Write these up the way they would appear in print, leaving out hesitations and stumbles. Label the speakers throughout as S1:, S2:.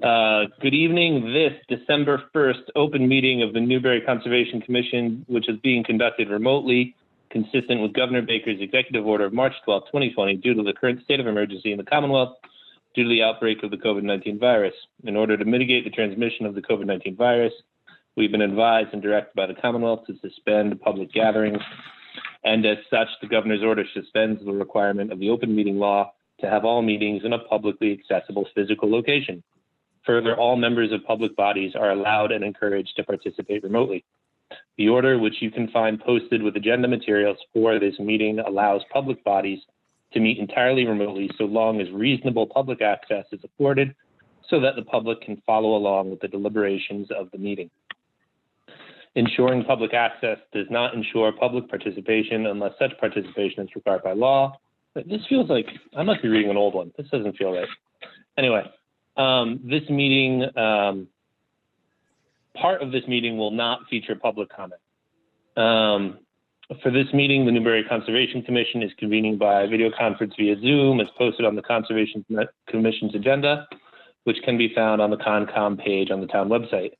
S1: Good evening. This December 1st open meeting of the Newbury Conservation Commission, which is being conducted remotely, consistent with Governor Baker's executive order of March 12, 2020, due to the current state of emergency in the Commonwealth due to the outbreak of the COVID-19 virus. In order to mitigate the transmission of the COVID-19 virus, we've been advised and directed by the Commonwealth to suspend public gatherings, and as such, the governor's order suspends the requirement of the open meeting law to have all meetings in a publicly accessible physical location. Further, all members of public bodies are allowed and encouraged to participate remotely. The order, which you can find posted with agenda materials for this meeting, allows public bodies to meet entirely remotely so long as reasonable public access is afforded so that the public can follow along with the deliberations of the meeting. Ensuring public access does not ensure public participation unless such participation is required by law. This feels like I must be reading an old one. This doesn't feel right. Anyway, this meeting, part of this meeting will not feature public comment. For this meeting, the Newbury Conservation Commission is convening by video conference via Zoom as posted on the Conservation Commission's agenda, which can be found on the CONCOM page on the town website.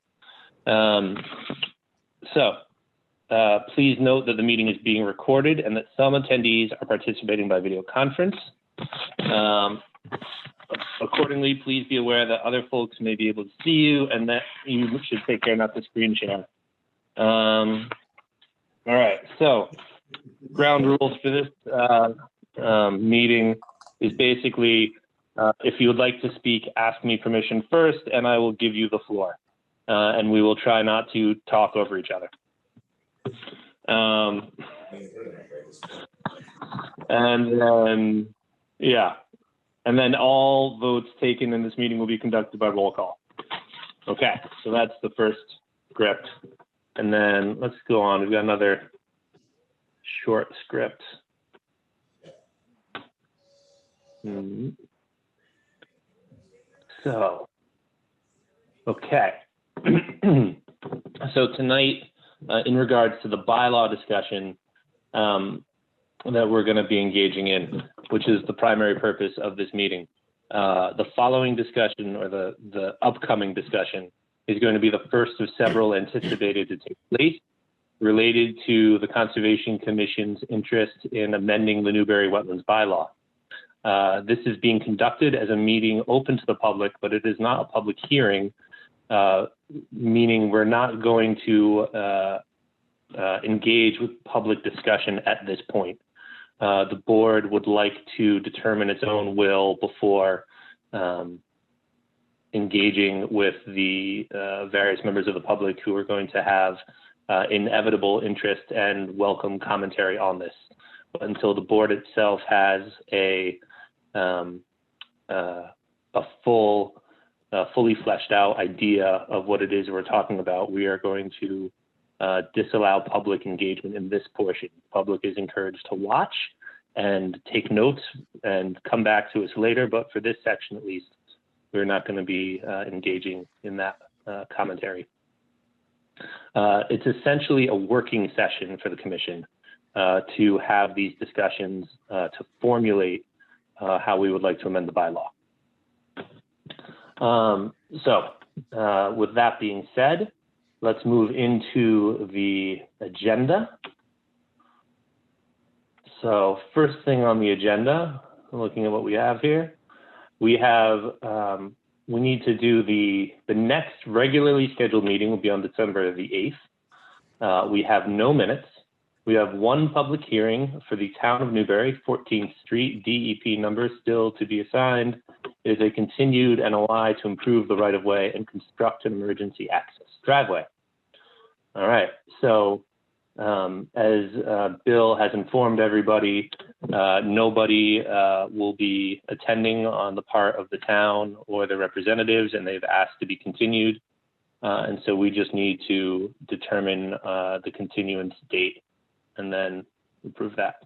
S1: Please note that the meeting is being recorded and that some attendees are participating by video conference. Accordingly, please be aware that other folks may be able to see you and that you should take care not to screen share. All right, so ground rules for this meeting is basically, if you would like to speak, ask me permission first and I will give you the floor. And we will try not to talk over each other. And then all votes taken in this meeting will be conducted by roll call. Okay, so that's the first script. And then let's go on. We've got another short script. So, okay. So tonight, in regards to the bylaw discussion that we're going to be engaging in, which is the primary purpose of this meeting, the following discussion, or the upcoming discussion, is going to be the first of several anticipated to take place related to the Conservation Commission's interest in amending the Newbury Wetlands bylaw. This is being conducted as a meeting open to the public, but it is not a public hearing, meaning we're not going to engage with public discussion at this point. The board would like to determine its own will before engaging with the various members of the public who are going to have inevitable interest and welcome commentary on this. But until the board itself has a fully fleshed out idea of what it is we're talking about, we are going to disallow public engagement in this portion. The public is encouraged to watch and take notes and come back to us later, but for this section at least, we're not going to be engaging in that commentary. It's essentially a working session for the commission to have these discussions to formulate how we would like to amend the bylaw. With that being said, let's move into the agenda. So first thing on the agenda, looking at what we have here, we have, we need to do the next regularly scheduled meeting will be on December the 8th. We have no minutes. We have one public hearing for the town of Newbury, 14th Street, DEP number still to be assigned. It is a continued NOI to improve the right-of-way and construct an emergency access driveway. All right, so as Bill has informed everybody, nobody will be attending on the part of the town or the representatives, and they've asked to be continued. And so we just need to determine the continuance date and then approve that.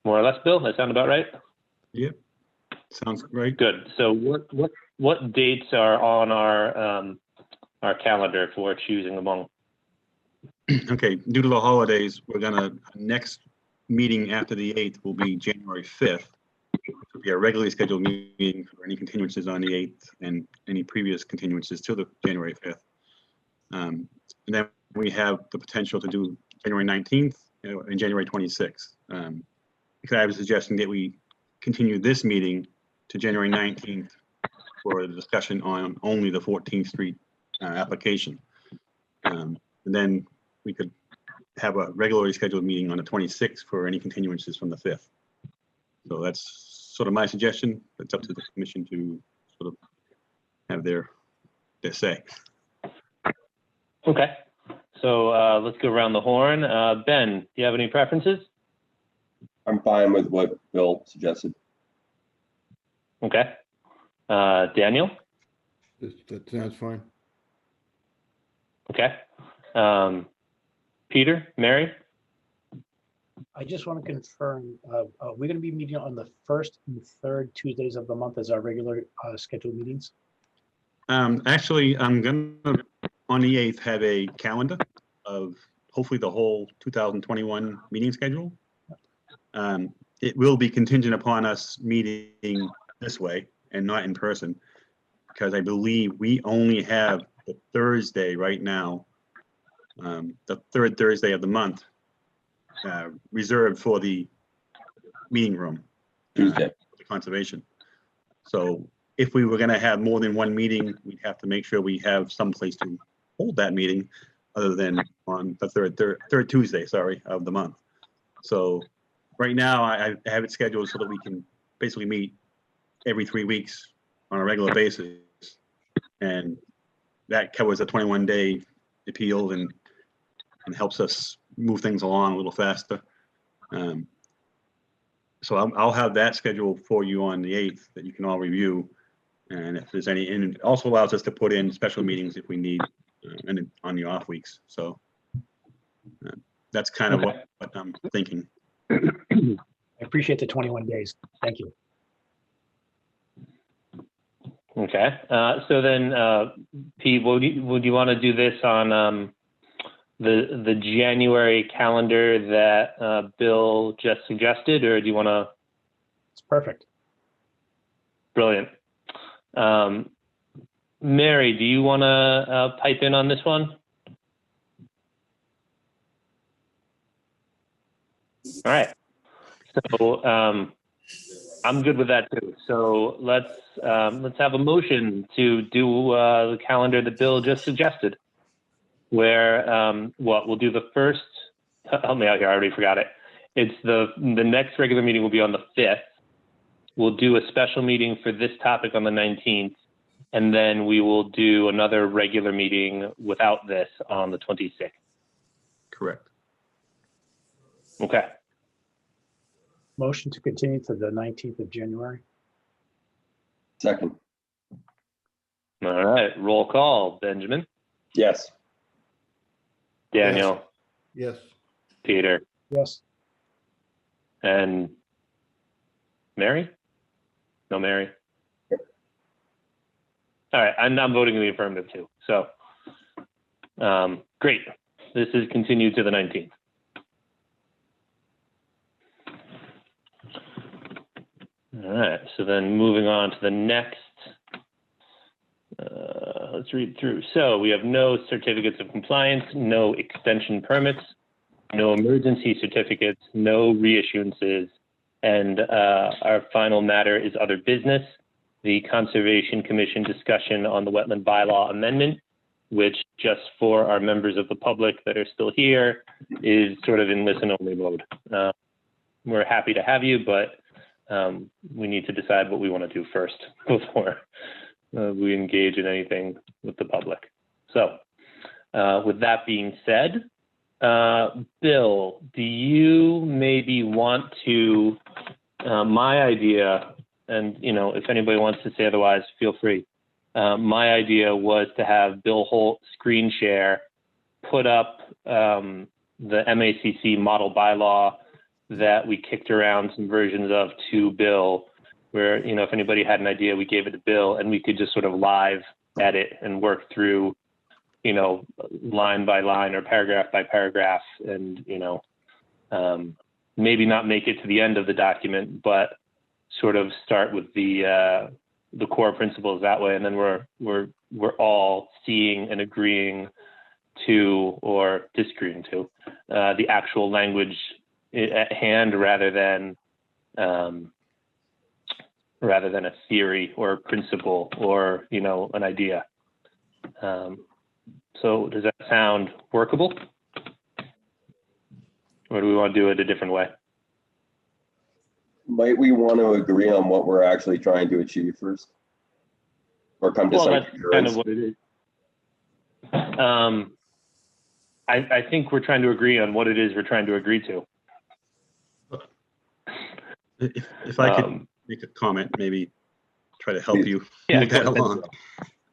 S1: More or less, Bill, that sound about right?
S2: Yep, sounds great.
S1: Good. So what dates are on our calendar for choosing among?
S2: Okay, due to the holidays, we're gonna, next meeting after the 8th will be January 5th. be a regularly scheduled meeting for any continuances on the 8th and any previous continuances to the January 5th. And then we have the potential to do January 19th and January 26th. Because I was suggesting that we continue this meeting to January 19th for the discussion on only the 14th Street application. And then we could have a regularly scheduled meeting on the 26th for any continuances from the 5th. So that's sort of my suggestion. It's up to the commission to sort of have their say.
S1: Okay. So let's go around the horn. Ben, do you have any preferences?
S3: I'm fine with what Bill suggested.
S1: Okay. Daniel?
S4: That sounds fine.
S1: Okay. Peter, Mary?
S5: I just want to confirm, we're going to be meeting on the first and third Tuesdays of the month as our regular scheduled meetings.
S2: Actually, I'm going to, on the 8th, have a calendar of hopefully the whole 2021 meeting schedule. It will be contingent upon us meeting this way and not in person, because I believe we only have the Thursday right now, the third Thursday of the month, reserved for the meeting room.
S3: Tuesday.
S2: The conservation. So if we were going to have more than one meeting, we'd have to make sure we have some place to hold that meeting other than on the third Tuesday, of the month. So right now I have it scheduled so that we can basically meet every 3 weeks on a regular basis. And that covers a 21-day appeal and helps us move things along a little faster. So I'll have that scheduled for you on the 8th that you can all review. And if there's any, and it also allows us to put in special meetings if we need and on the off weeks. So that's kind of what I'm thinking.
S5: I appreciate the 21 days. Thank you.
S1: Okay. So then, Pete, would you want to do this on the January calendar that Bill just suggested, or do you want to?
S5: It's perfect.
S1: Brilliant. Mary, do you want to pipe in on this one? All right. So I'm good with that too. So let's have a motion to do the calendar that Bill just suggested, where we'll do the first. Help me out here. I already forgot it. It's the next regular meeting will be on the 5th. We'll do a special meeting for this topic on the 19th, and then we will do another regular meeting without this on the 26th.
S2: Correct.
S1: Okay.
S5: Motion to continue to the 19th of January.
S3: Second.
S1: All right. Roll call. Benjamin?
S3: Yes.
S1: Daniel?
S4: Yes.
S1: Peter?
S5: Yes.
S1: And Mary? No, Mary? All right. I'm voting in the affirmative too. So great. This is continued to the 19th. All right, so then moving on to the next, let's read through. So we have no certificates of compliance, no extension permits, no emergency certificates, no reissuances, and our final matter is other business, the Conservation Commission discussion on the Wetland Bylaw amendment, which just for our members of the public that are still here is sort of in listen-only mode. We're happy to have you, but we need to decide what we want to do first before we engage in anything with the public. So with that being said, Bill, do you maybe want to, my idea, and if anybody wants to say otherwise, feel free. My idea was to have Bill Holt screen share, put up the MACC model bylaw that we kicked around some versions of to Bill, where, if anybody had an idea, we gave it to Bill and we could just sort of live edit and work through, line by line or paragraph by paragraph and, maybe not make it to the end of the document, but sort of start with the core principles that way, and then we're all seeing and agreeing to or disagreeing to the actual language at hand, rather than a theory or a principle or an idea. So does that sound workable, or do we want to do it a different way?
S3: Might we want to agree on what we're actually trying to achieve first? Or come to
S1: Well,
S3: some
S1: that's kind of
S3: concurrence?
S1: what it is. I think we're trying to agree on what it is we're trying to agree to.
S2: If I could make a comment, maybe try to help you
S1: Yeah,
S2: move that
S1: go ahead.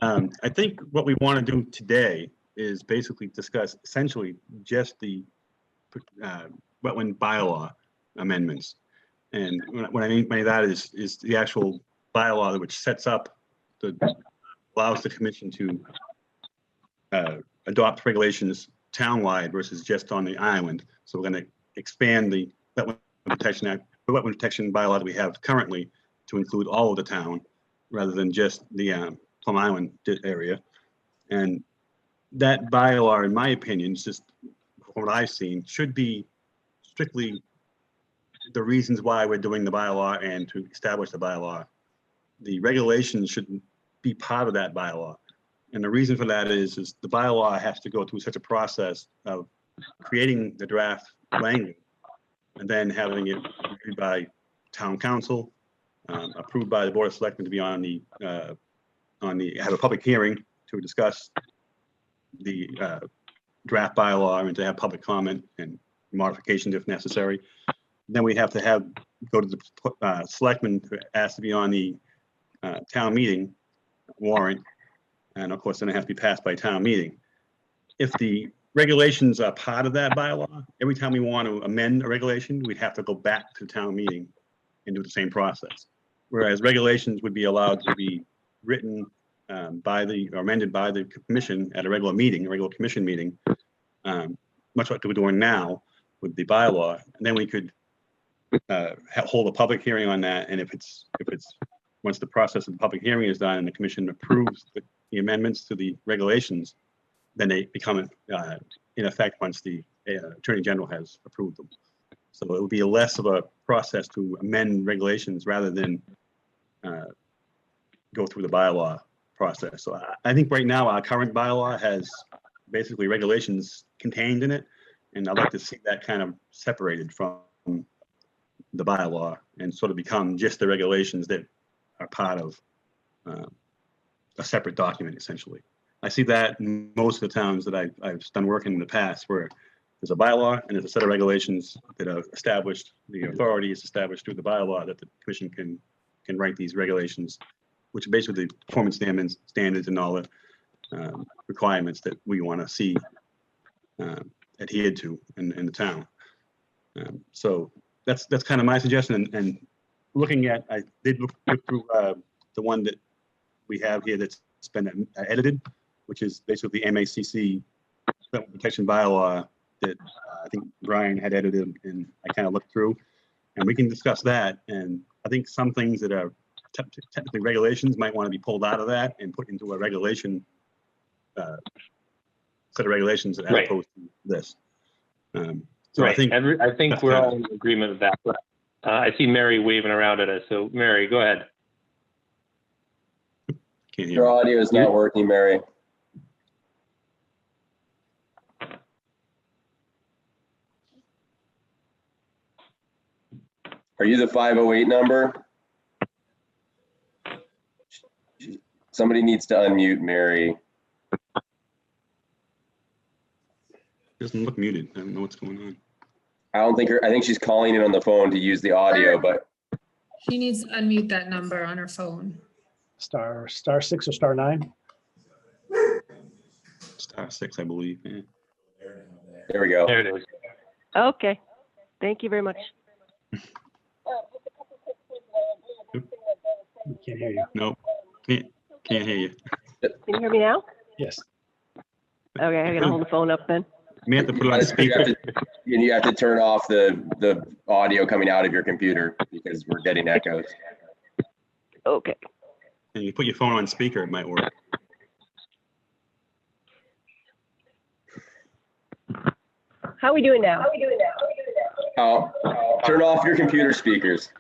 S2: along. I think what we want to do today is basically discuss essentially just the wetland bylaw amendments. And what I mean by that is the actual bylaw which sets up, allows the commission to adopt regulations townwide versus just on the island. So we're going to expand the Wetland Protection Act, the Wetland Protection bylaw that we have currently, to include all of the town rather than just the Plum Island area. And that bylaw, in my opinion, just from what I've seen, should be strictly the reasons why we're doing the bylaw and to establish the bylaw. The regulations shouldn't be part of that bylaw. And the reason for that is the bylaw has to go through such a process of creating the draft language and then having it reviewed by town council, approved by the Board of Selectmen to be have a public hearing to discuss the draft bylaw and to have public comment and modifications if necessary. Then we have to go to the selectmen, asked to be on the town meeting warrant. And of course, then it has to be passed by town meeting. If the regulations are part of that bylaw, every time we want to amend a regulation, we'd have to go back to town meeting and do the same process. Whereas regulations would be allowed to be written or amended by the commission at a regular commission meeting, much like we're doing now with the bylaw. And then we could hold a public hearing on that. And if it's once the process of the public hearing is done and the commission approves the amendments to the regulations, then they become in effect once the Attorney General has approved them. So it would be less of a process to amend regulations rather than go through the bylaw process. So I think right now our current bylaw has basically regulations contained in it, and I'd like to see that kind of separated from the bylaw and sort of become just the regulations that are part of a separate document, essentially. I see that in most of the towns that I've done work in the past, where there's a bylaw and there's a set of regulations that are established. The authority is established through the bylaw that the commission can write these regulations, which are basically the performance standards and all the requirements that we want to see adhered to in the town. So that's kind of my suggestion. And looking at, I did look through the one that we have here that's been edited, which is basically the MACC protection bylaw that I think Brian had edited, and I kind of looked through, and we can discuss that. And I think some things that are technically regulations might want to be pulled out of that and put into a regulation set of regulations as opposed to this. So
S1: right.
S2: I
S1: think we're all in agreement with that. But, I see Mary waving around at us. So Mary, go ahead.
S2: Can't hear.
S3: Your audio is not working, Mary. Are you the 508 number? Somebody needs to unmute Mary.
S2: Doesn't look muted. I don't know what's going on.
S3: I think she's calling in on the phone to use the audio, but
S6: She needs to unmute that number on her phone.
S5: Star 6 or star 9?
S2: Star 6, I believe. Yeah.
S3: there we go.
S1: There it is.
S7: Okay, thank you very much.
S5: We can't hear you.
S2: Nope. Can't hear you.
S7: Can you hear me now?
S5: Yes.
S7: Okay, I'm gonna hold the phone up then.
S2: May have to put it on speaker.
S3: You have to turn off the audio coming out of your computer because we're getting echoes.
S7: Okay.
S2: And you put your phone on speaker, it might work.
S7: How are we doing now?
S3: Oh, turn off your computer speakers.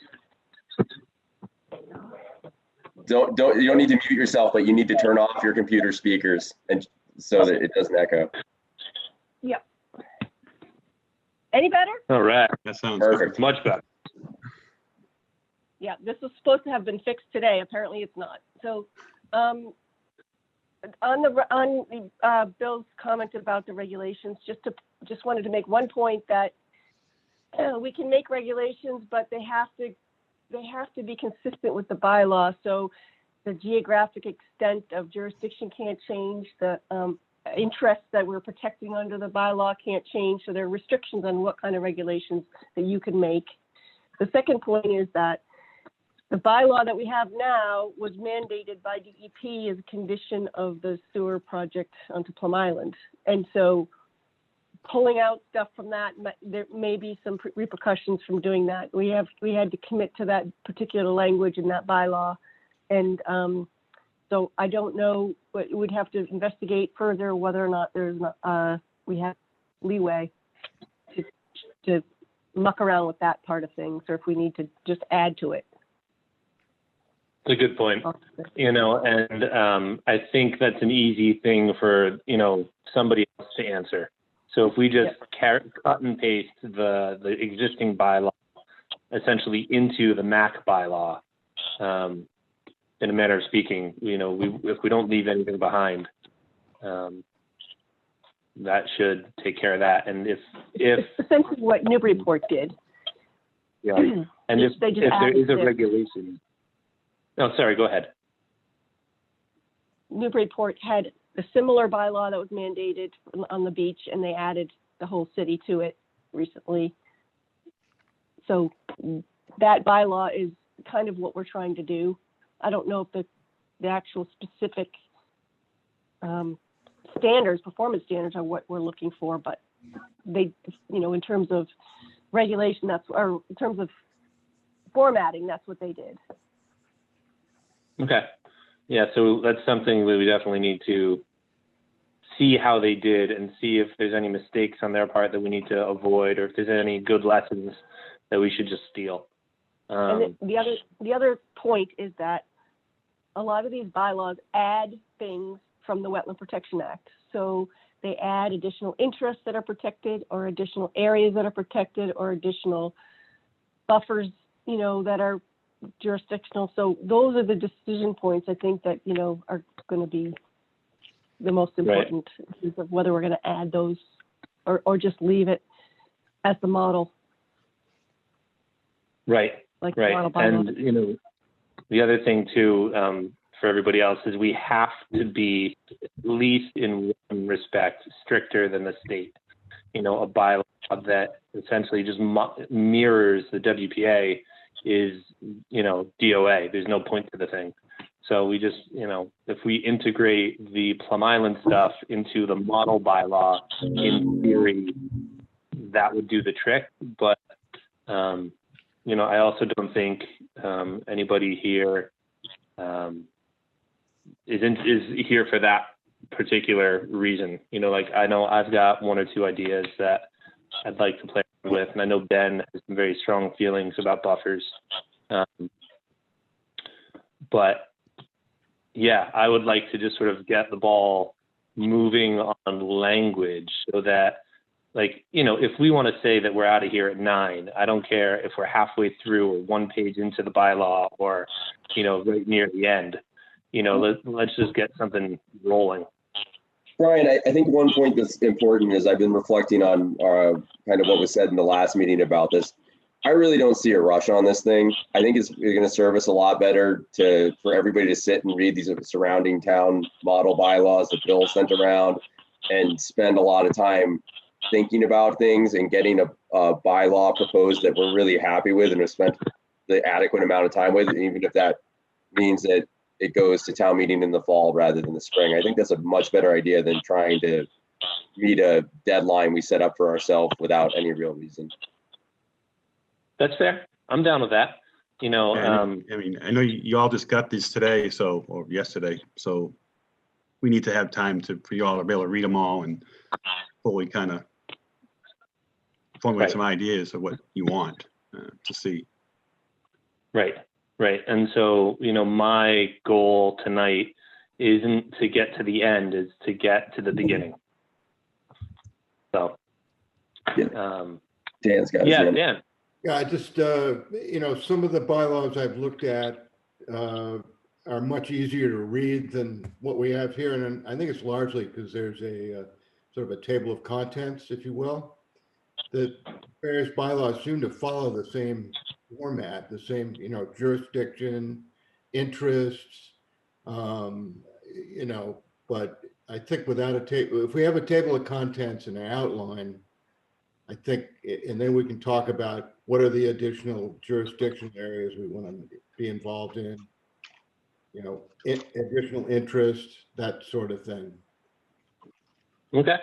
S3: You don't need to mute yourself, but you need to turn off your computer speakers and so that it doesn't echo.
S7: Yep. Any better?
S1: All right.
S2: That sounds
S3: Perfect.
S2: good.
S1: Much better.
S7: Yeah, this was supposed to have been fixed today. Apparently it's not. So, on Bill's comment about the regulations, just wanted to make one point that we can make regulations, but they have to be consistent with the bylaw. So the geographic extent of jurisdiction can't change. The interests that we're protecting under the bylaw can't change. So there are restrictions on what kind of regulations that you can make. The second point is that the bylaw that we have now was mandated by DEP as a condition of the sewer project onto Plum Island. And so pulling out stuff from that, there may be some repercussions from doing that. We had to commit to that particular language in that bylaw. And so I don't know, but we'd have to investigate further whether or not we have leeway to muck around with that part of things, or if we need to just add to it.
S1: It's a good point. And I think that's an easy thing for, somebody else to answer. So if we just cut and paste the existing bylaw essentially into the MAC bylaw, in a manner of speaking, if we don't leave anything behind, that should take care of that. And if
S7: It's essentially what Newburyport did.
S1: Yeah, and if there is a regulation. Oh, sorry, go ahead.
S7: Newburyport had a similar bylaw that was mandated on the beach, and they added the whole city to it recently. So that bylaw is kind of what we're trying to do. I don't know if the actual specific performance standards are what we're looking for, but they, in terms of regulation, or in terms of formatting, that's what they did.
S1: Okay. Yeah, so that's something we definitely need to see how they did and see if there's any mistakes on their part that we need to avoid, or if there's any good lessons that we should just steal.
S7: And the other point is that a lot of these bylaws add things from the Wetland Protection Act. So they add additional interests that are protected, or additional areas that are protected, or additional buffers, that are jurisdictional. So those are the decision points, I think, that, are going to be the most important, in terms of whether we're going to add those or just leave it as the model.
S1: Right.
S7: Like
S1: right.
S7: the model bylaw.
S1: And, the other thing too, for everybody else, is we have to be, at least in one respect, stricter than the state. A bylaw that essentially just mirrors the WPA is, DOA. There's no point to the thing. So we just, if we integrate the Plum Island stuff into the model bylaw, in theory, that would do the trick. But, I also don't think anybody here is here for that particular reason. I know I've got one or two ideas that I'd like to play with, and I know Ben has some very strong feelings about buffers. But yeah, I would like to just sort of get the ball moving on language so that, if we want to say that we're out of here at 9, I don't care if we're halfway through or one page into the bylaw or, right near the end. Let's just get something rolling.
S3: Brian, I think one point that's important is I've been reflecting on kind of what was said in the last meeting about this. I really don't see a rush on this thing. I think it's going to serve us a lot better for everybody to sit and read these surrounding town model bylaws that Bill sent around and spend a lot of time thinking about things and getting a bylaw proposed that we're really happy with and have spent the adequate amount of time with, even if that means that it goes to town meeting in the fall rather than the spring. I think that's a much better idea than trying to meet a deadline we set up for ourselves without any real reason.
S1: That's fair. I'm down with that. you know,
S2: I mean, I know you all just got these today, or yesterday, so we need to have time for you all to be able to read them all and fully kind of formulate
S1: Right.
S2: some ideas of what you want to see.
S1: right. And so, you know, my goal tonight isn't to get to the end, is to get to the beginning. So,
S3: Dan's got his
S1: yeah,
S3: hand.
S1: Dan.
S4: Yeah, I just, you know, some of the bylaws I've looked at are much easier to read than what we have here. And I think it's largely because there's a sort of a table of contents, if you will. The various bylaws seem to follow the same format, the same, you know, jurisdiction, interests, you know, but I think without a table, if we have a table of contents and an outline, I think, and then we can talk about what are the additional jurisdiction areas we want to be involved in, you know, additional interest, that sort of thing.
S1: Okay.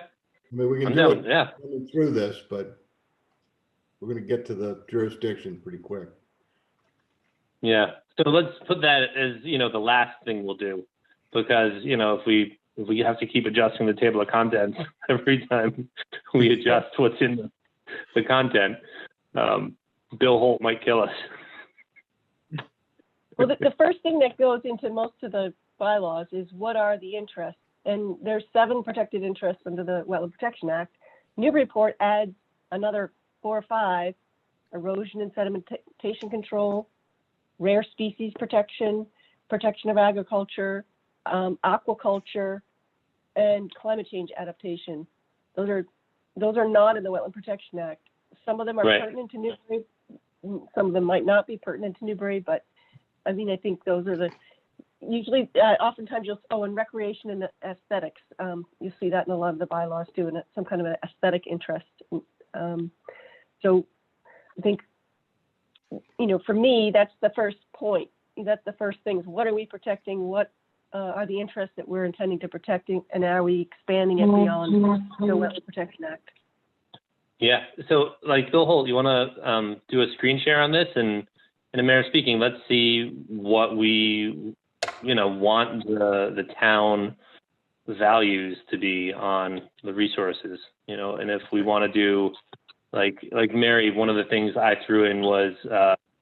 S4: I mean, we can
S1: I'm
S4: do
S1: down.
S4: it
S1: Yeah.
S4: coming through this, but we're going to get to the jurisdiction pretty quick.
S1: Yeah. So let's put that as, you know, the last thing we'll do, because, you know, if we have to keep adjusting the table of contents every time we adjust what's in the content, Bill Holt might kill us.
S7: Well, the first thing that goes into most of the bylaws is what are the interests? And there's 7 protected interests under the Wetland Protection Act. Newburyport adds another 4 or 5: erosion and sedimentation control, rare species protection, protection of agriculture, aquaculture, and climate change adaptation. Those are not in the Wetland Protection Act. Some of them are
S1: Right.
S7: pertinent to Newbury. Some of them might not be pertinent to Newbury, but I mean, I think those are usually, oftentimes and recreation and aesthetics. You see that in a lot of the bylaws too, and some kind of an aesthetic interest. So I think, you know, for me, that's the first point. That's the first things. What are we protecting? What are the interests that we're intending to protect, and are we expanding it beyond the Wetland Protection Act?
S1: Yeah. So, like, Bill Holt, you want to do a screen share on this? And in a manner of speaking, let's see what we, you know, want the town values to be on the resources, you know, and if we want to do, like Mary, one of the things I threw in was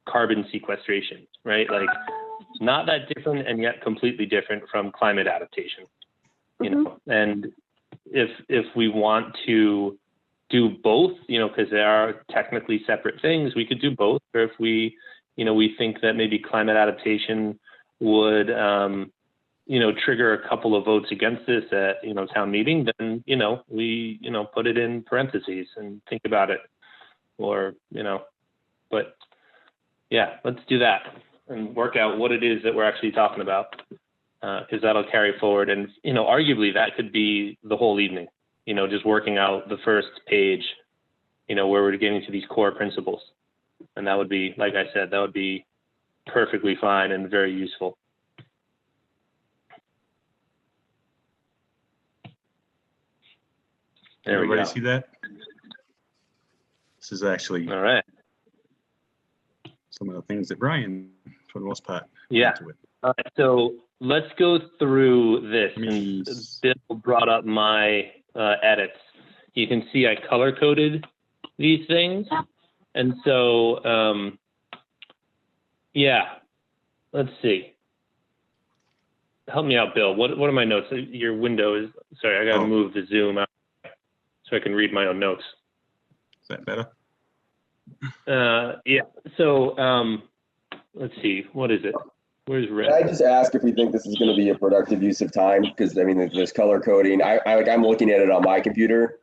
S1: carbon sequestration, right? Like, not that different and yet completely different from climate adaptation, you know. And if we want to do both, you know, because they are technically separate things, we could do both. Or if we, you know, we think that maybe climate adaptation would, you know, trigger a couple of votes against this at, you know, town meeting, then, you know, we, you know, put it in parentheses and think about it, or, you know, but yeah, let's do that and work out what it is that we're actually talking about, because that'll carry forward. And, you know, arguably that could be the whole evening, you know, just working out the first page, you know, where we're getting to these core principles. And that would be, like I said, that would be perfectly fine and very useful. There we
S2: Everybody
S1: go.
S2: see that? This is actually
S1: All right.
S2: some of the things that Brian, for the most part,
S1: Yeah.
S2: went to it.
S1: All right. So let's go through this. And
S2: Means-
S1: Bill brought up my edits. You can see I color coded these things. And so, yeah, let's see. Help me out, Bill. What are my notes? Your window is, sorry, I got to move the Zoom out so I can read my own notes.
S2: Is that better?
S1: Yeah. So, let's see. What is it? Where's red?
S3: Can I just ask if we think this is going to be a productive use of time? Because I mean, there's color coding. I'm looking at it on my computer.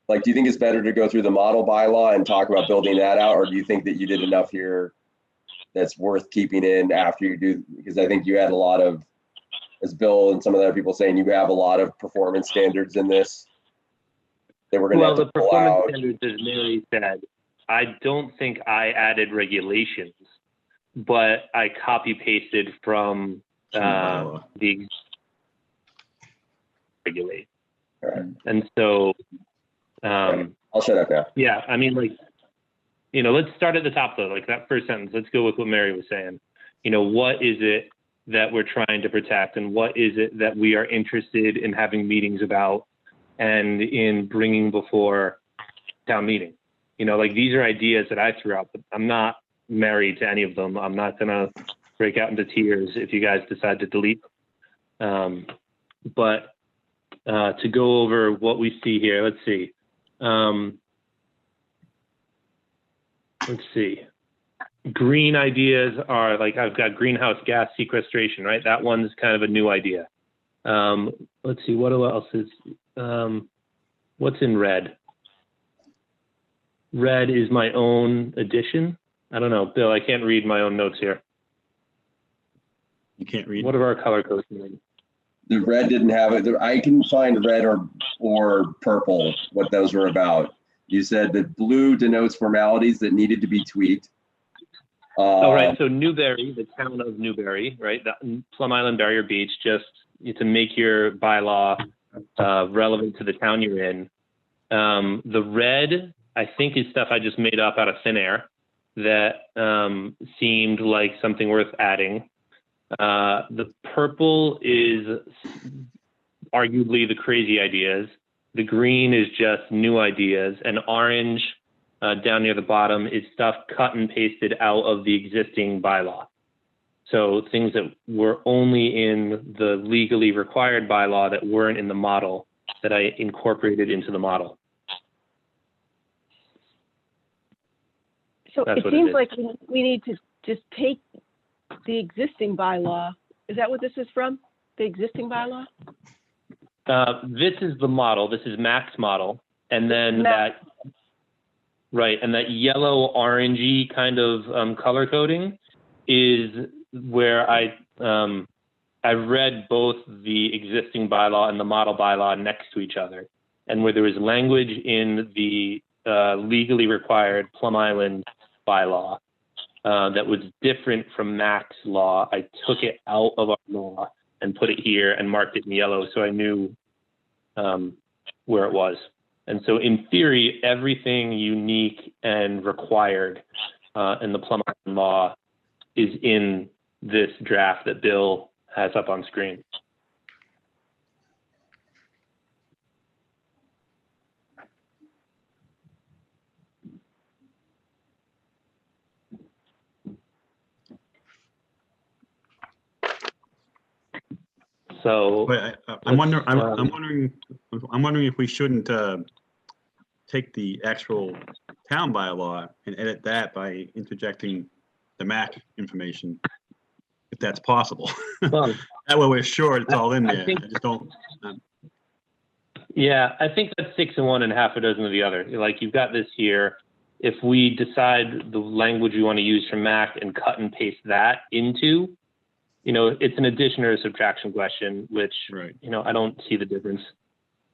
S3: Like, do you think it's better to go through the model bylaw and talk about building that out, or do you think that you did enough here that's worth keeping in after you do? Because I think you had a lot of, as Bill and some of the other people saying, you have a lot of performance standards in this that we're going to have to
S1: the
S3: pull
S1: performance
S3: out.
S1: standards, as Mary said, I don't think I added regulations, but I copy pasted from the regulate.
S3: All right.
S1: And so,
S3: I'll shut up now.
S1: yeah, I mean, like, let's start at the top though, like that first sentence. Let's go with what Mary was saying. What is it that we're trying to protect, and what is it that we are interested in having meetings about and in bringing before town meeting? Like these are ideas that I threw out, but I'm not married to any of them. I'm not going to break out into tears if you guys decide to delete them. But to go over what we see here, let's see. Green ideas are like, I've got greenhouse gas sequestration, right? That one's kind of a new idea. Let's see, what else is, what's in red? Red is my own addition. I don't know, Bill, I can't read my own notes here.
S2: You can't read?
S1: What are our color codes?
S3: The red didn't have it. I can find red or purple, what those were about. You said that blue denotes formalities that needed to be tweaked.
S1: All right, so Newbury, the town of Newbury, right? The Plum Island Barrier Beach, just to make your bylaw relevant to the town you're in. The red, I think, is stuff I just made up out of thin air that seemed like something worth adding. The purple is arguably the crazy ideas. The green is just new ideas, and orange down near the bottom is stuff cut and pasted out of the existing bylaw. So things that were only in the legally required bylaw that weren't in the model that I incorporated into the model.
S7: So
S1: That's
S7: it
S1: what it
S7: seems
S1: is.
S7: like we need to just take the existing bylaw. Is that what this is from? The existing bylaw?
S1: This is the model. This is Mac's model. And then
S7: Mac.
S1: Right, and that yellow orangey kind of color coding is where I read both the existing bylaw and the model bylaw next to each other, and where there was language in the legally required Plum Island bylaw that was different from Mac's law. I took it out of our law and put it here and marked it in yellow so I knew where it was. And so in theory, everything unique and required in the Plum Island law is in this draft that Bill has up on screen. So
S2: But I'm wondering if we shouldn't take the actual town bylaw and edit that by interjecting the MAC information, if that's possible.
S1: well,
S2: That way we're sure it's all in there.
S1: think-
S2: I just don't.
S1: yeah, I think that's 6 of one and half a dozen of the other. Like you've got this here. If we decide the language we want to use from Mac and cut and paste that into, it's an addition or a subtraction question, which,
S2: Right.
S1: I don't see the difference.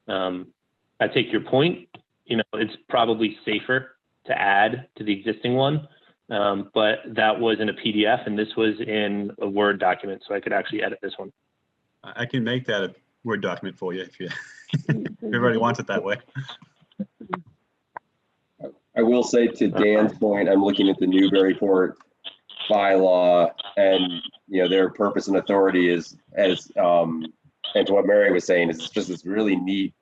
S1: I take your point. It's probably safer to add to the existing one, but that was in a PDF and this was in a Word document, so I could actually edit this one.
S2: I can make that a Word document for you if you if everybody wants it that way.
S3: I will say to Dan's point, I'm looking at the Newburyport bylaw and, their purpose and authority is and to what Mary was saying, is just this really neat,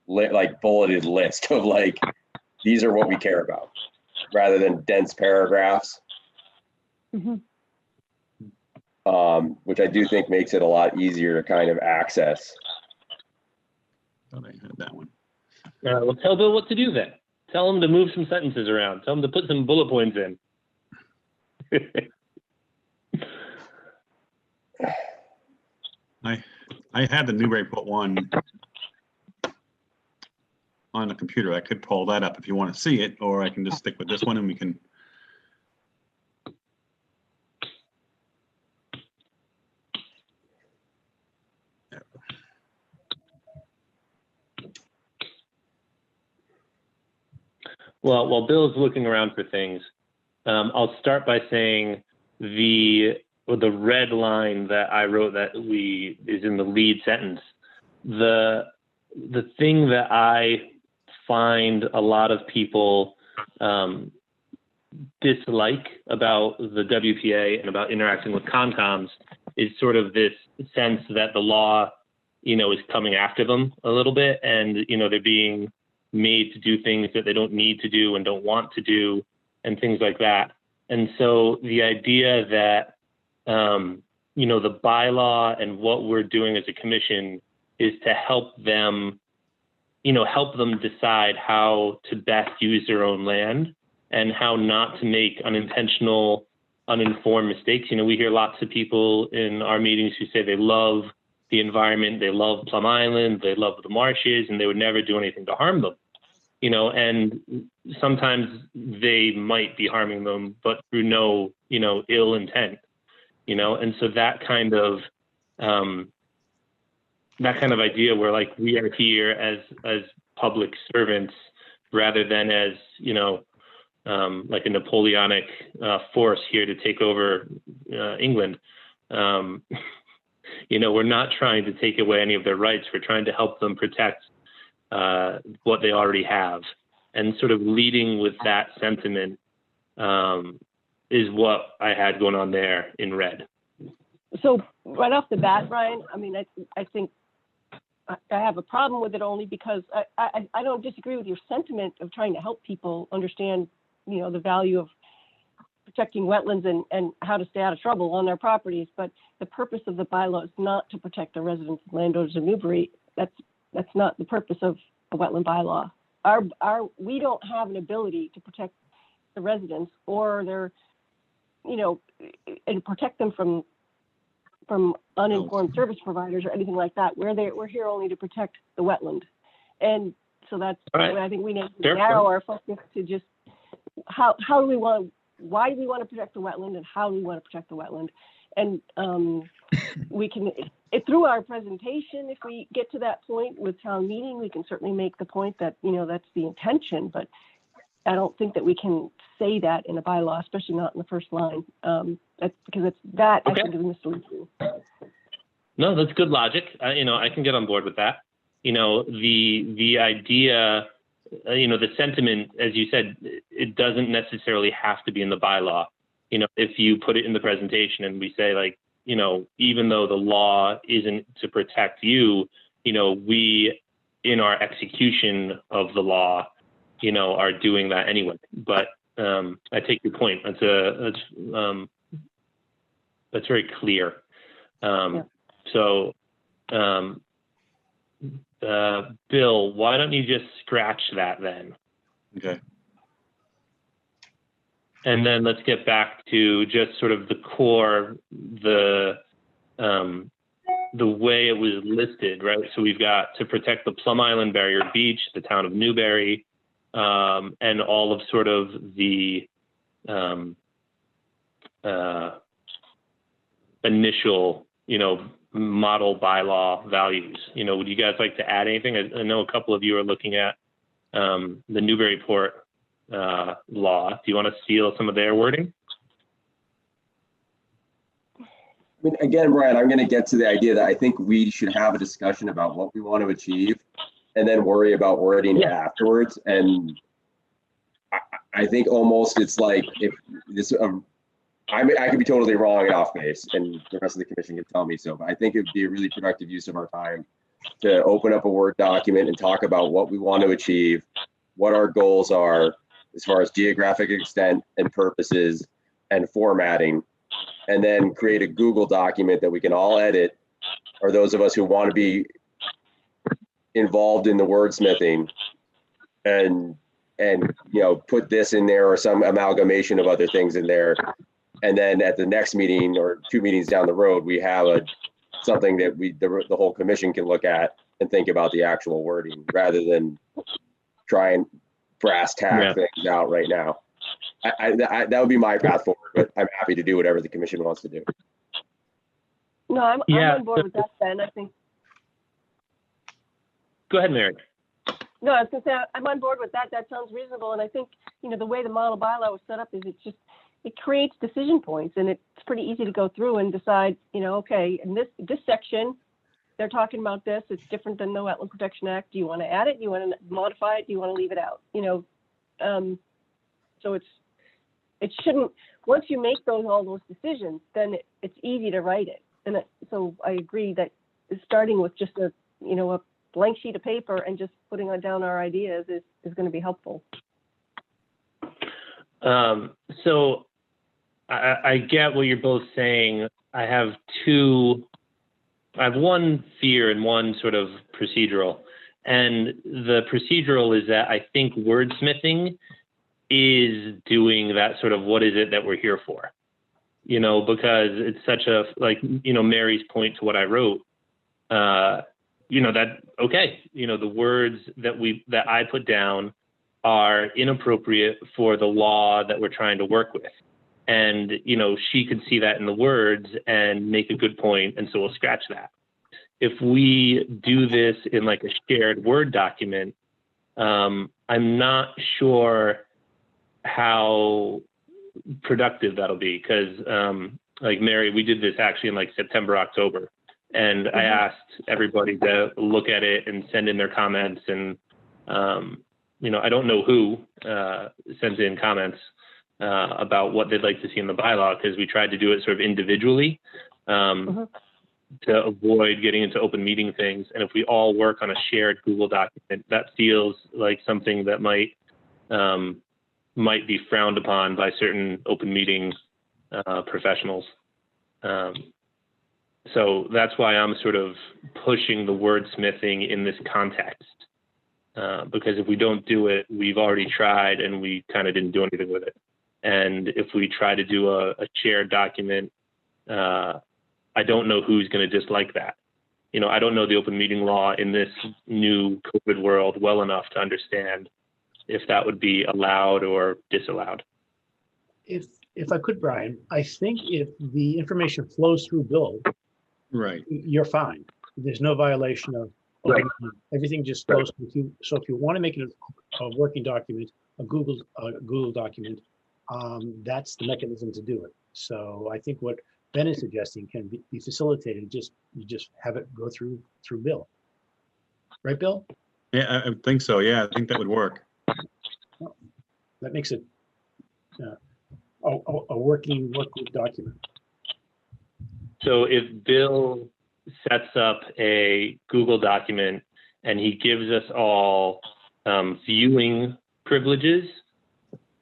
S3: bulleted list of these are what we care about rather than dense paragraphs.
S7: Mhm.
S3: Which I do think makes it a lot easier to kind of access.
S2: Thought I had that one.
S1: Well, tell Bill what to do then. Tell him to move some sentences around. Tell him to put some bullet points in.
S2: I had the Newburyport one on the computer. I could pull that up if you want to see it, or I can just stick with this one and we can.
S1: Well, while Bill's looking around for things, I'll start by saying the red line that I wrote that is in the lead sentence. The thing that I find a lot of people dislike about the WPA and about interacting with Concom's is sort of this sense that the law, you know, is coming after them a little bit, and, you know, they're being made to do things that they don't need to do and don't want to do and things like that. And so the idea that, you know, the bylaw and what we're doing as a commission is to help them, you know, help them decide how to best use their own land and how not to make unintentional, uninformed mistakes. You know, we hear lots of people in our meetings who say they love the environment, they love Plum Island, they love the marshes, and they would never do anything to harm them. You know, and sometimes they might be harming them, but through no, you know, ill intent. You know, and so that kind of idea where, like, we are here as public servants rather than as, you know, like a Napoleonic force here to take over England. You know, we're not trying to take away any of their rights. We're trying to help them protect what they already have, and sort of leading with that sentiment is what I had going on there in red.
S7: So right off the bat, Brian, I mean, I think I have a problem with it only because I don't disagree with your sentiment of trying to help people understand, you know, the value of protecting wetlands and how to stay out of trouble on their properties. But the purpose of the bylaw is not to protect the residents and landowners of Newbury. That's not the purpose of a wetland bylaw. We don't have an ability to protect the residents or their, you know, and protect them from uninformed service providers or anything like that. We're here only to protect the wetland. And so that's,
S1: right.
S7: I think we need to narrow our focus to just why do we want to protect the wetland and how do we want to protect the wetland. And we can, through our presentation, if we get to that point with town meeting, we can certainly make the point that, you know, that's the intention, but I don't think that we can say that in a bylaw, especially not in the first line. That's because it's that
S1: Okay.
S7: I think is misleading.
S1: No, that's good logic. You know, I can get on board with that. You know, the idea, you know, the sentiment, as you said, it doesn't necessarily have to be in the bylaw. You know, if you put it in the presentation and we say, like, you know, even though the law isn't to protect you, you know, we, in our execution of the law, you know, are doing that anyway. But I take your point. That's very clear.
S7: Yeah.
S1: So, Bill, why don't you just scratch that then?
S2: Okay.
S1: And then let's get back to just sort of the core, the way it was listed, right? So we've got to protect the Plum Island Barrier Beach, the town of Newbury, and all of sort of the initial, you know, model bylaw values. You know, would you guys like to add anything? I know a couple of you are looking at the Newburyport law. Do you want to steal some of their wording?
S3: I mean, again, Brian, I'm going to get to the idea that I think we should have a discussion about what we want to achieve and then worry about wording afterwards. And I think almost it's like if this, I could be totally wrong and off base, and the rest of the commission can tell me so, but I think it'd be a really productive use of our time to open up a Word document and talk about what we want to achieve, what our goals are as far as geographic extent and purposes and formatting, and then create a Google document that we can all edit, or those of us who want to be involved in the wordsmithing and you know, put this in there or some amalgamation of other things in there. And then at the next meeting or 2 meetings down the road, we have something that the whole commission can look at and think about the actual wording rather than try and brass tack things out right now. That would be my path forward, but I'm happy to do whatever the commission wants to do.
S7: No, I'm on board with that, Ben. I think.
S1: Go ahead, Mary.
S7: No, I was going to say I'm on board with that. That sounds reasonable, and I think, you know, the way the model bylaw was set up is it creates decision points, and it's pretty easy to go through and decide, you know, okay, in this section, they're talking about this. It's different than the Wetland Protection Act. Do you want to add it? Do you want to modify it? Do you want to leave it out? You know, so it shouldn't, once you make all those decisions, then it's easy to write it. And so I agree that starting with just a blank sheet of paper and just putting down our ideas is going to be helpful.
S1: So I get what you're both saying. I have one fear and one sort of procedural. And the procedural is that I think wordsmithing is doing that sort of what is it that we're here for? Because it's such a, like, Mary's point to what I wrote, the words that I put down are inappropriate for the law that we're trying to work with. And, she could see that in the words and make a good point. And so we'll scratch that. If we do this in like a shared Word document, I'm not sure how productive that'll be, because like Mary, we did this actually in like September, October, and I asked everybody to look at it and send in their comments. And, I don't know who sends in comments about what they'd like to see in the bylaw, because we tried to do it sort of individually. To avoid getting into open meeting things. And if we all work on a shared Google document, that feels like something that might be frowned upon by certain open meeting professionals. So that's why I'm sort of pushing the wordsmithing in this context. Because if we don't do it, we've already tried and we kind of didn't do anything with it. And if we try to do a shared document, I don't know who's going to dislike that. I don't know the open meeting law in this new COVID world well enough to understand if that would be allowed or disallowed.
S5: If I could, Brian, I think if the information flows through Bill,
S2: Right.
S5: you're fine. There's no violation of
S1: Right.
S5: everything just flows through you. So if you want to make it a working document, a Google document, that's the mechanism to do it. So I think what Ben is suggesting can be facilitated. You just have it go through Bill, right, Bill?
S2: Yeah, I think so. Yeah, I think that would work.
S5: That makes it a working document.
S1: So if Bill sets up a Google document and he gives us all viewing privileges,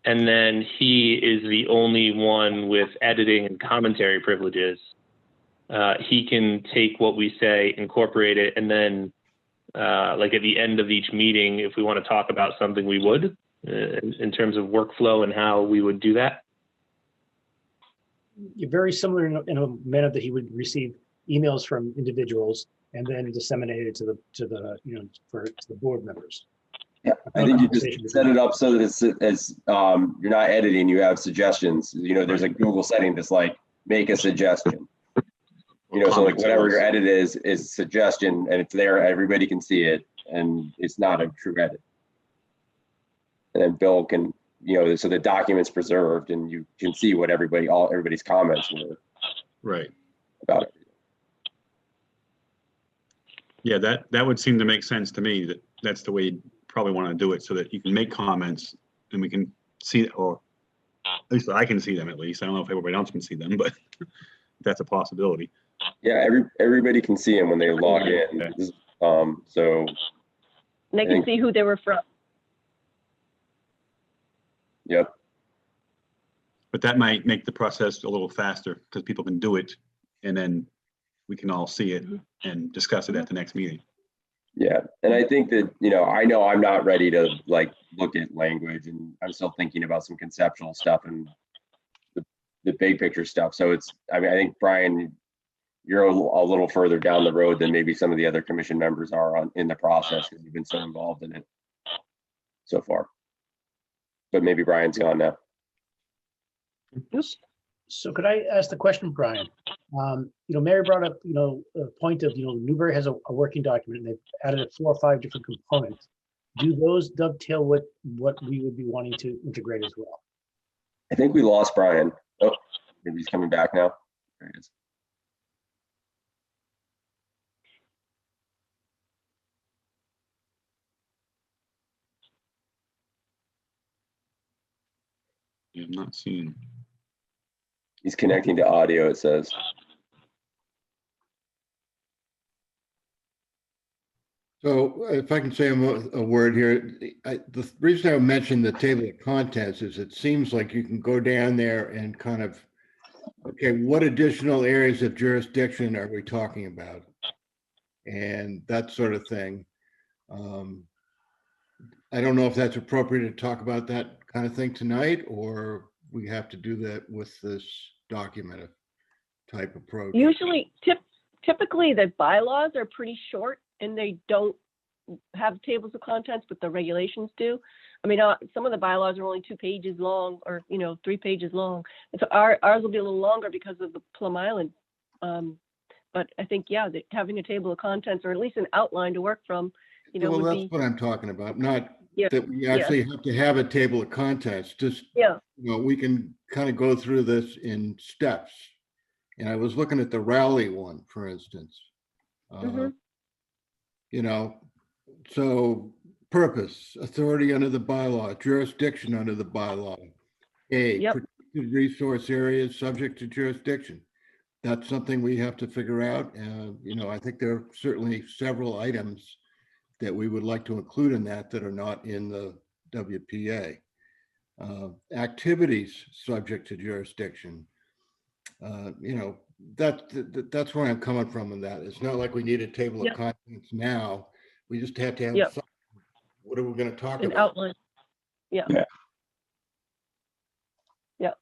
S1: and then he is the only one with editing and commentary privileges, he can take what we say, incorporate it, and then like at the end of each meeting, if we want to talk about something, we would, in terms of workflow and how we would do that.
S5: You're very similar in a manner that he would receive emails from individuals and then disseminate it to the board members.
S3: Yeah, I think you just set it up so that it's you're not editing, you have suggestions. There's a Google setting that's like, make a suggestion. So like whatever your edit is suggestion, and it's there, everybody can see it, and it's not a true edit. And then Bill can, so the document's preserved and you can see what everybody's comments were.
S2: Right.
S3: About it.
S2: Yeah, that would seem to make sense to me. That's the way you'd probably want to do it, so that you can make comments and we can see, or at least I can see them at least. I don't know if everybody else can see them, but that's a possibility.
S3: Yeah, everybody can see them when they log in.
S2: Okay.
S3: So
S7: They can see who they were from.
S3: Yep.
S2: But that might make the process a little faster because people can do it and then we can all see it and discuss it at the next meeting.
S3: Yeah, and I think that, I know I'm not ready to like look at language, and I'm still thinking about some conceptual stuff and the big picture stuff. So I think Brian, you're a little further down the road than maybe some of the other commission members are in the process, because you've been so involved in it so far. But maybe Brian's gone now.
S5: So could I ask the question, Brian? Mary brought up, a point of, Newbury has a working document and they've added 4 or 5 different components. Do those dovetail with what we would be wanting to integrate as well?
S3: I think we lost Brian. Oh, maybe he's coming back now. There he is.
S2: I'm not seeing.
S3: He's connecting to audio, it says.
S4: So if I can say a word here, the reason I mentioned the table of contents is it seems like you can go down there and kind of, okay, what additional areas of jurisdiction are we talking about? And that sort of thing. I don't know if that's appropriate to talk about that kind of thing tonight, or we have to do that with this document type approach.
S7: Usually, typically the bylaws are pretty short and they don't have tables of contents, but the regulations do. I mean, some of the bylaws are only 2 pages long, or 3 pages long. And so ours will be a little longer because of the Plum Island. But I think, yeah, having a table of contents, or at least an outline to work from,
S4: Well,
S7: would
S4: that's
S7: be.
S4: what I'm talking about. Not
S7: Yeah,
S4: that we actually have to have a table of contents. Just
S7: Yeah.
S4: We can kind of go through this in steps. And I was looking at the Raleigh one, for instance.
S7: Mhm.
S4: So purpose, authority under the bylaw, jurisdiction under the bylaw.
S7: Yep.
S4: Protected resource areas subject to jurisdiction. That's something we have to figure out. I think there are certainly several items that we would like to include in that are not in the WPA. Activities subject to jurisdiction. That's where I'm coming from in that. It's not like we need a table of contents now. We just have to have something. What are we going to talk
S7: An
S4: about?
S7: outline. Yeah.
S3: Yeah.
S7: Yeah.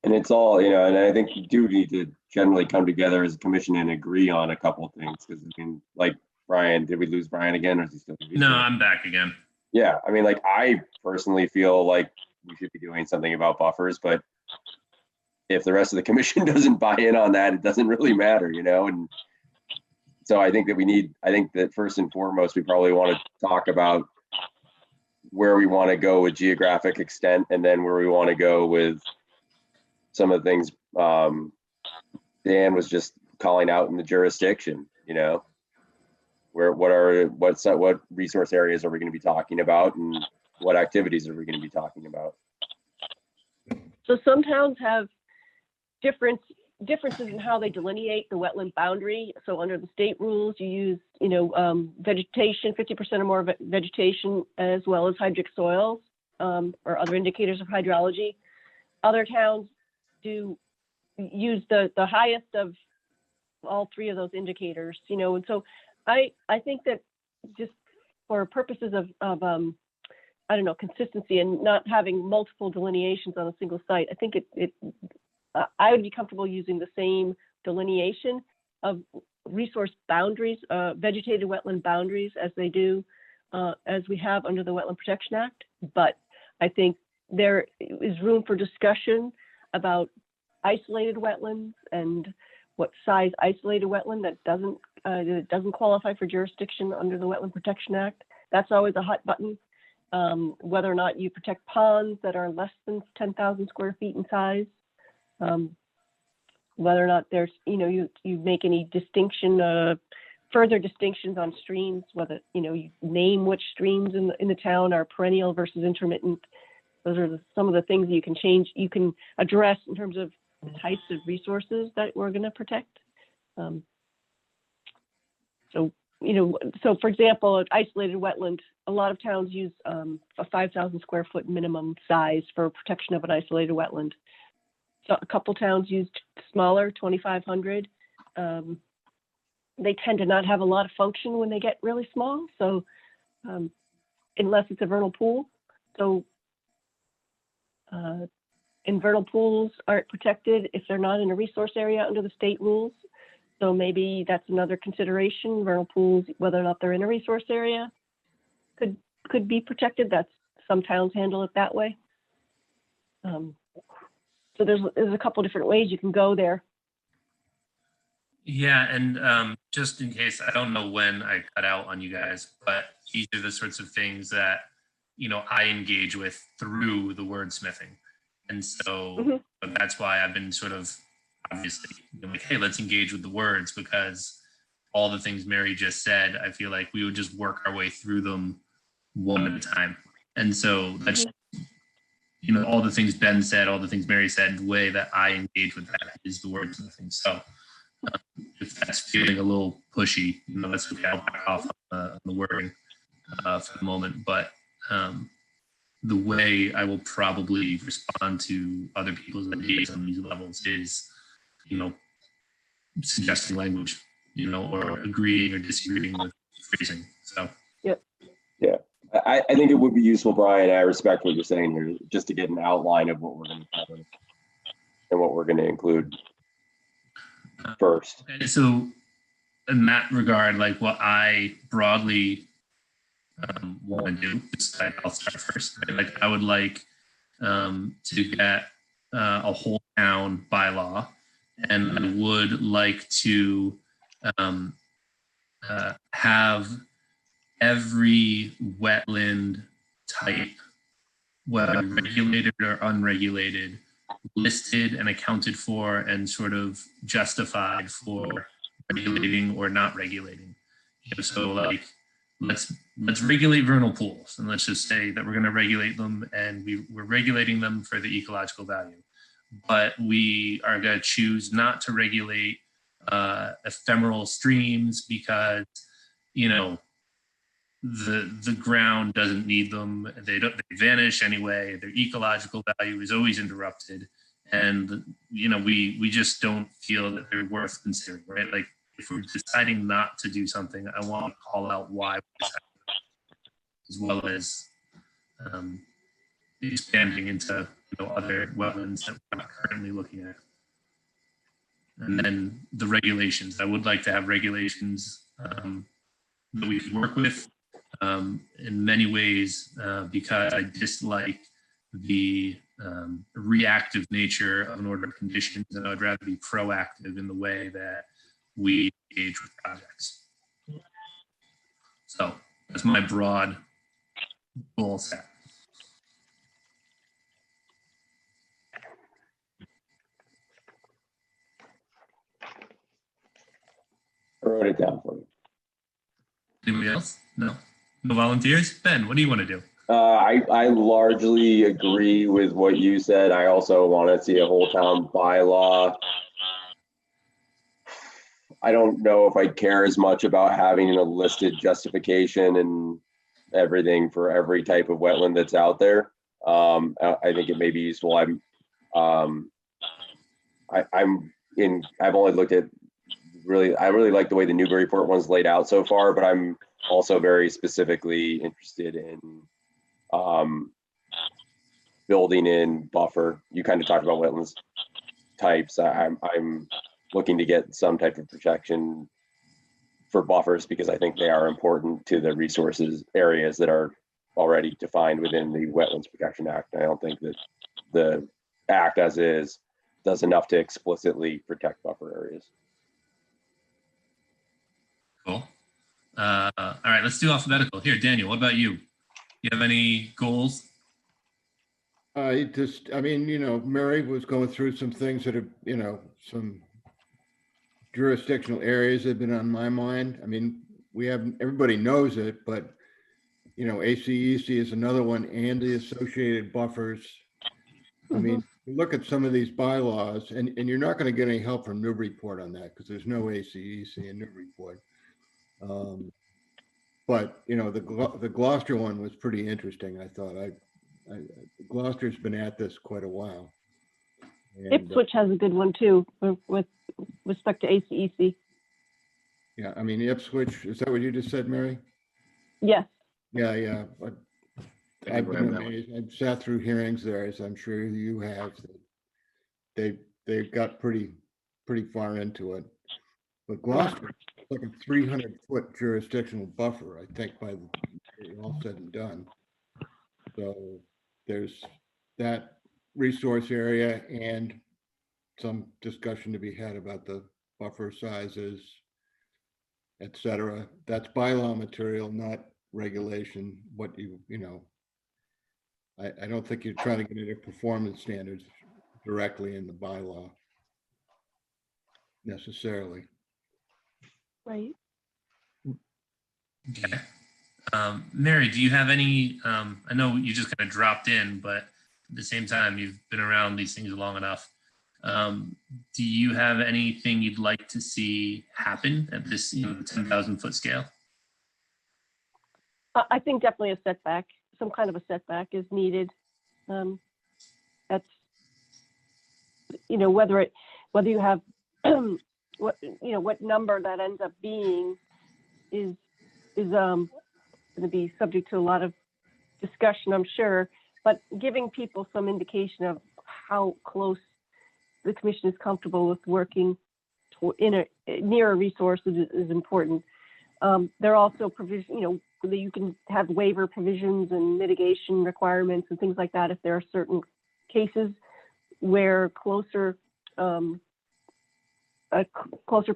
S3: And it's all, and I think you do need to generally come together as a commission and agree on a couple of things. Because like Brian, did we lose Brian again, or is he still?
S8: No, I'm back again.
S3: Yeah, I mean, like, I personally feel like we should be doing something about buffers, but if the rest of the commission doesn't buy in on that, it doesn't really matter, and so I think that first and foremost, we probably want to talk about where we want to go with geographic extent, and then where we want to go with some of the things Dan was just calling out in the jurisdiction, what resource areas are we going to be talking about, and what activities are we going to be talking about?
S7: So some towns have differences in how they delineate the wetland boundary. So under the state rules, you use, vegetation, 50% or more vegetation, as well as hydric soils, or other indicators of hydrology. Other towns do use the highest of all 3 of those indicators, and so I think that just for purposes of consistency and not having multiple delineations on a single site, I think I would be comfortable using the same delineation of resource boundaries, vegetated wetland boundaries, as they do, as we have under the Wetland Protection Act. But I think there is room for discussion about isolated wetlands and what size isolated wetland that doesn't qualify for jurisdiction under the Wetland Protection Act. That's always a hot button. Whether or not you protect ponds that are less than 10,000 square feet in size. Whether or not there's, you make any distinction, further distinctions on streams, whether, you name which streams in the town are perennial versus intermittent. Those are some of the things that you can address in terms of the types of resources that we're going to protect. So for example, an isolated wetland, a lot of towns use a 5,000 square foot minimum size for protection of an isolated wetland. So a couple towns used smaller, 2,500. They tend to not have a lot of function when they get really small. So unless it's a vernal pool. So vernal pools aren't protected if they're not in a resource area under the state rules. So maybe that's another consideration. Vernal pools, whether or not they're in a resource area, could be protected. Some towns handle it that way. So there's a couple different ways you can go there.
S8: Yeah, and just in case, I don't know when I cut out on you guys, but these are the sorts of things that, I engage with through the wordsmithing. And so that's why I've been sort of obviously like, hey, let's engage with the words, because all the things Mary just said, I feel like we would just work our way through them one at a time. And so that's, you know, all the things Ben said, all the things Mary said, the way that I engage with that is the wordsmithing. So if that's feeling a little pushy, you know, that's okay. I'll back off on the wording for the moment. But the way I will probably respond to other people's ideas on these levels is, you know, suggesting language, you know, or agreeing or disagreeing with phrasing. So
S3: Yeah, I think it would be useful, Brian. I respect what you're saying here, just to get an outline of what we're going to cover and what we're going to include first.
S8: Okay, so in that regard, like what I broadly want to do, I'll start first. Right? Like I would like to get a whole town bylaw, and I would like to have every wetland type, whether regulated or unregulated, listed and accounted for and sort of justified for regulating or not regulating. You know, so like let's regulate vernal pools, and let's just say that we're going to regulate them, and we're regulating them for the ecological value, but we are going to choose not to regulate ephemeral streams because, you know, the ground doesn't need them. They vanish anyway. Their ecological value is always interrupted, and you know we just don't feel that they're worth considering, right? Like if we're deciding not to do something, I want to call out why, as well as expanding into, you know, other wetlands that we're not currently looking at. And then the regulations. I would like to have regulations that we can work with in many ways because I dislike the reactive nature of an order of conditions, and I would rather be proactive in the way that we engage with projects. So that's my broad goal set.
S3: I wrote it down for you.
S8: Anybody else? No volunteers? Ben, what do you want to do?
S3: I largely agree with what you said. I also want to see a whole town bylaw. I don't know if I'd care as much about having a listed justification and everything for every type of wetland that's out there. I think it may be useful. I've only looked at I really like the way the Newburyport one's laid out so far, but I'm also very specifically interested in building in buffer. You kind of talked about wetlands types. I'm looking to get some type of protection for buffers because I think they are important to the resources areas that are already defined within the Wetlands Protection Act. I don't think that the act as is does enough to explicitly protect buffer areas.
S8: Cool. All right, let's do alphabetical. Here, Daniel, what about you? You have any goals?
S4: I mean, you know, Mary was going through some things that have, you know, some jurisdictional areas that have been on my mind. I mean, everybody knows it, but, you know, ACEC is another one, and the associated buffers. I mean, look at some of these bylaws, and you're not going to get any help from Newburyport on that because there's no ACEC in Newburyport. But you know, the Gloucester one was pretty interesting. I thought Gloucester's been at this quite a while. And,
S7: Ipswich has a good one too, with respect to ACEC.
S4: Yeah, I mean Ipswich. Is that what you just said, Mary?
S7: Yes.
S4: Yeah. I've been amazed. I've sat through hearings there, as I'm sure you have. They got pretty far into it. But Gloucester, like a 300-foot jurisdictional buffer, I think, by all said and done. So there's that resource area and some discussion to be had about the buffer sizes, etc. That's bylaw material, not regulation. What you know, I don't think you're trying to get into performance standards directly in the bylaw necessarily.
S7: Right.
S8: Okay. Mary, do you have any, I know you just kind of dropped in, but at the same time, you've been around these things long enough. Do you have anything you'd like to see happen at this, the 10,000 foot scale?
S7: I think definitely a setback, some kind of a setback is needed. That's, whether you have, what number that ends up being is going to be subject to a lot of discussion, I'm sure, but giving people some indication of how close the commission is comfortable with working near a resource is important. There are also provisions, that you can have waiver provisions and mitigation requirements and things like that if there are certain cases where closer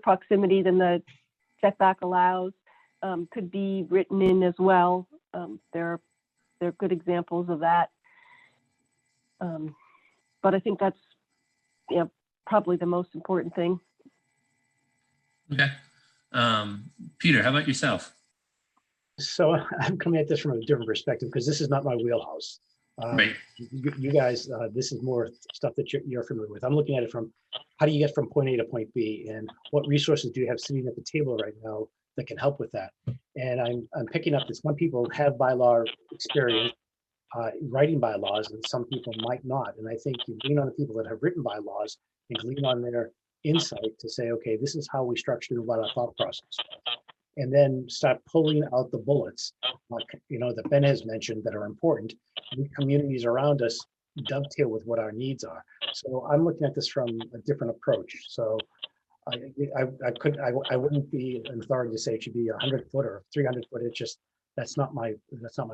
S7: proximity than the setback allows could be written in as well. There are good examples of that. But I think that's probably the most important thing.
S8: Okay. Peter, how about yourself?
S5: So I'm coming at this from a different perspective because this is not my wheelhouse.
S8: Right.
S5: You guys, this is more stuff that you're familiar with. I'm looking at it from how do you get from point A to point B, and what resources do you have sitting at the table right now that can help with that? And I'm picking up that some people have bylaw experience writing bylaws, and some people might not. And I think you lean on the people that have written bylaws and lean on their insight to say, okay, this is how we structure the bylaw thought process. And then start pulling out the bullets, that Ben has mentioned that are important. The communities around us dovetail with what our needs are. So I'm looking at this from a different approach. So I wouldn't be an authority to say it should be 100 foot or 300 foot. It's just that's not my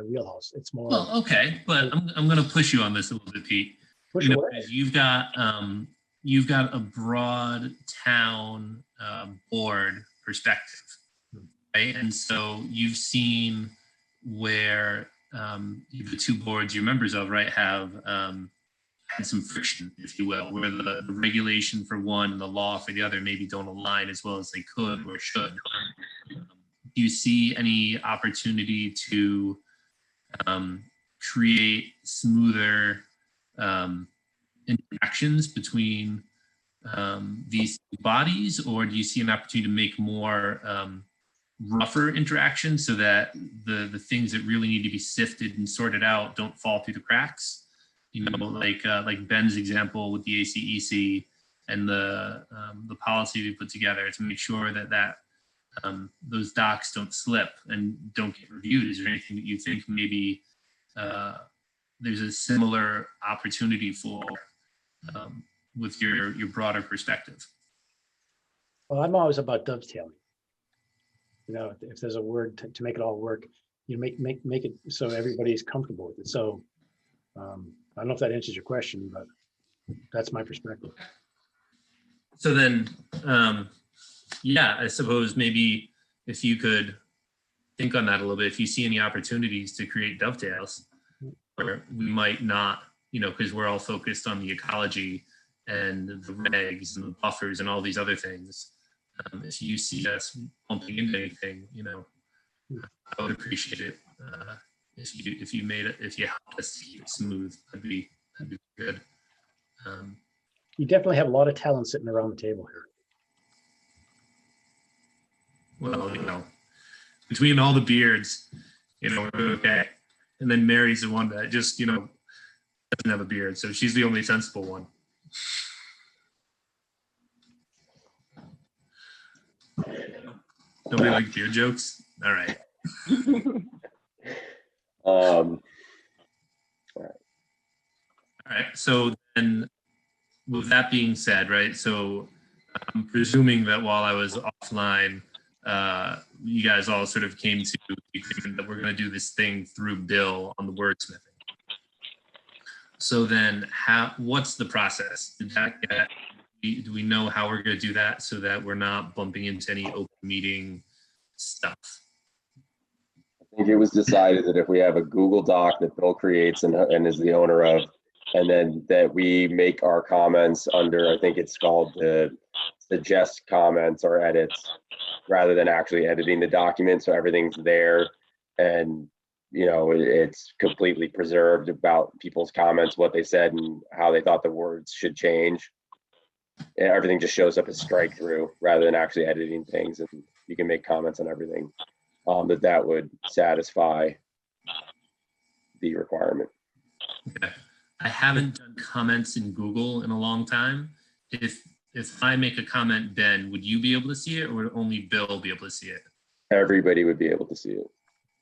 S5: wheelhouse. It's more.
S8: Well, okay, but I'm going to push you on this a little bit, Pete.
S5: Push away.
S8: You've got a broad town board perspective. Right? And so you've seen where the two boards you're members of, right, have had some friction, if you will, where the regulation for one and the law for the other maybe don't align as well as they could or should. Do you see any opportunity to create smoother interactions between these bodies, or do you see an opportunity to make more rougher interactions so that the things that really need to be sifted and sorted out don't fall through the cracks? Like Ben's example with the ACEC and the policy we put together to make sure that those docs don't slip and don't get reviewed. Is there anything that you think maybe there's a similar opportunity for with your broader perspective?
S5: Well, I'm always about dovetailing. If there's a word to make it all work, make it so everybody's comfortable with it. So I don't know if that answers your question, but that's my perspective.
S8: So then, I suppose maybe if you could think on that a little bit, if you see any opportunities to create dovetails, or we might not, because we're all focused on the ecology and the regs and the buffers and all these other things. If you see us bumping into anything, I would appreciate it. If you helped us to keep it smooth, that'd be good.
S5: You definitely have a lot of talent sitting around the table here.
S8: Well, between all the beards, we're okay. And then Mary's the one that just, doesn't have a beard, so she's the only sensible one. Nobody likes beard jokes? All right. All right. So then, with that being said, right, so I'm presuming that while I was offline, you guys all sort of came to the agreement that we're going to do this thing through Bill on the wordsmithing. So then, what's the process? Do we know how we're going to do that so that we're not bumping into any open meeting stuff?
S3: I think it was decided that if we have a Google Doc that Bill creates and is the owner of, and then that we make our comments under, I think it's called the suggest comments or edits, rather than actually editing the document. So everything's there. and it's completely preserved about people's comments, what they said, and how they thought the words should change. And everything just shows up as strike through rather than actually editing things, and you can make comments on everything. That would satisfy the requirement.
S8: Okay. I haven't done comments in Google in a long time. If I make a comment, Ben, would you be able to see it, or would only Bill be able to see it?
S3: Everybody would be able to see it.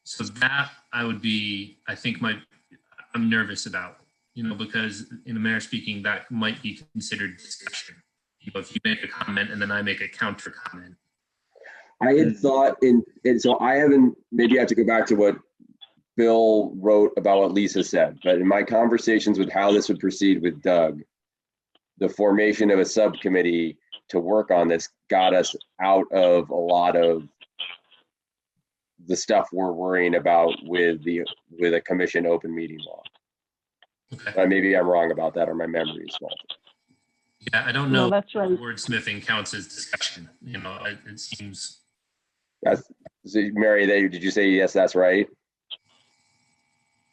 S8: So that I think I'm nervous about, because in a manner of speaking, that might be considered discussion. If you make a comment and then I make a counter comment.
S3: I had thought so I haven't, maybe I have to go back to what Bill wrote about what Lisa said, but in my conversations with how this would proceed with Doug, the formation of a subcommittee to work on this got us out of a lot of the stuff we're worrying about with a commission open meeting law.
S8: Okay.
S3: Maybe I'm wrong about that, or my memory is faulty.
S8: Yeah, I don't know.
S7: No, that's right.
S8: Wordsmithing counts as discussion. It seems.
S3: Mary, did you say yes? That's right.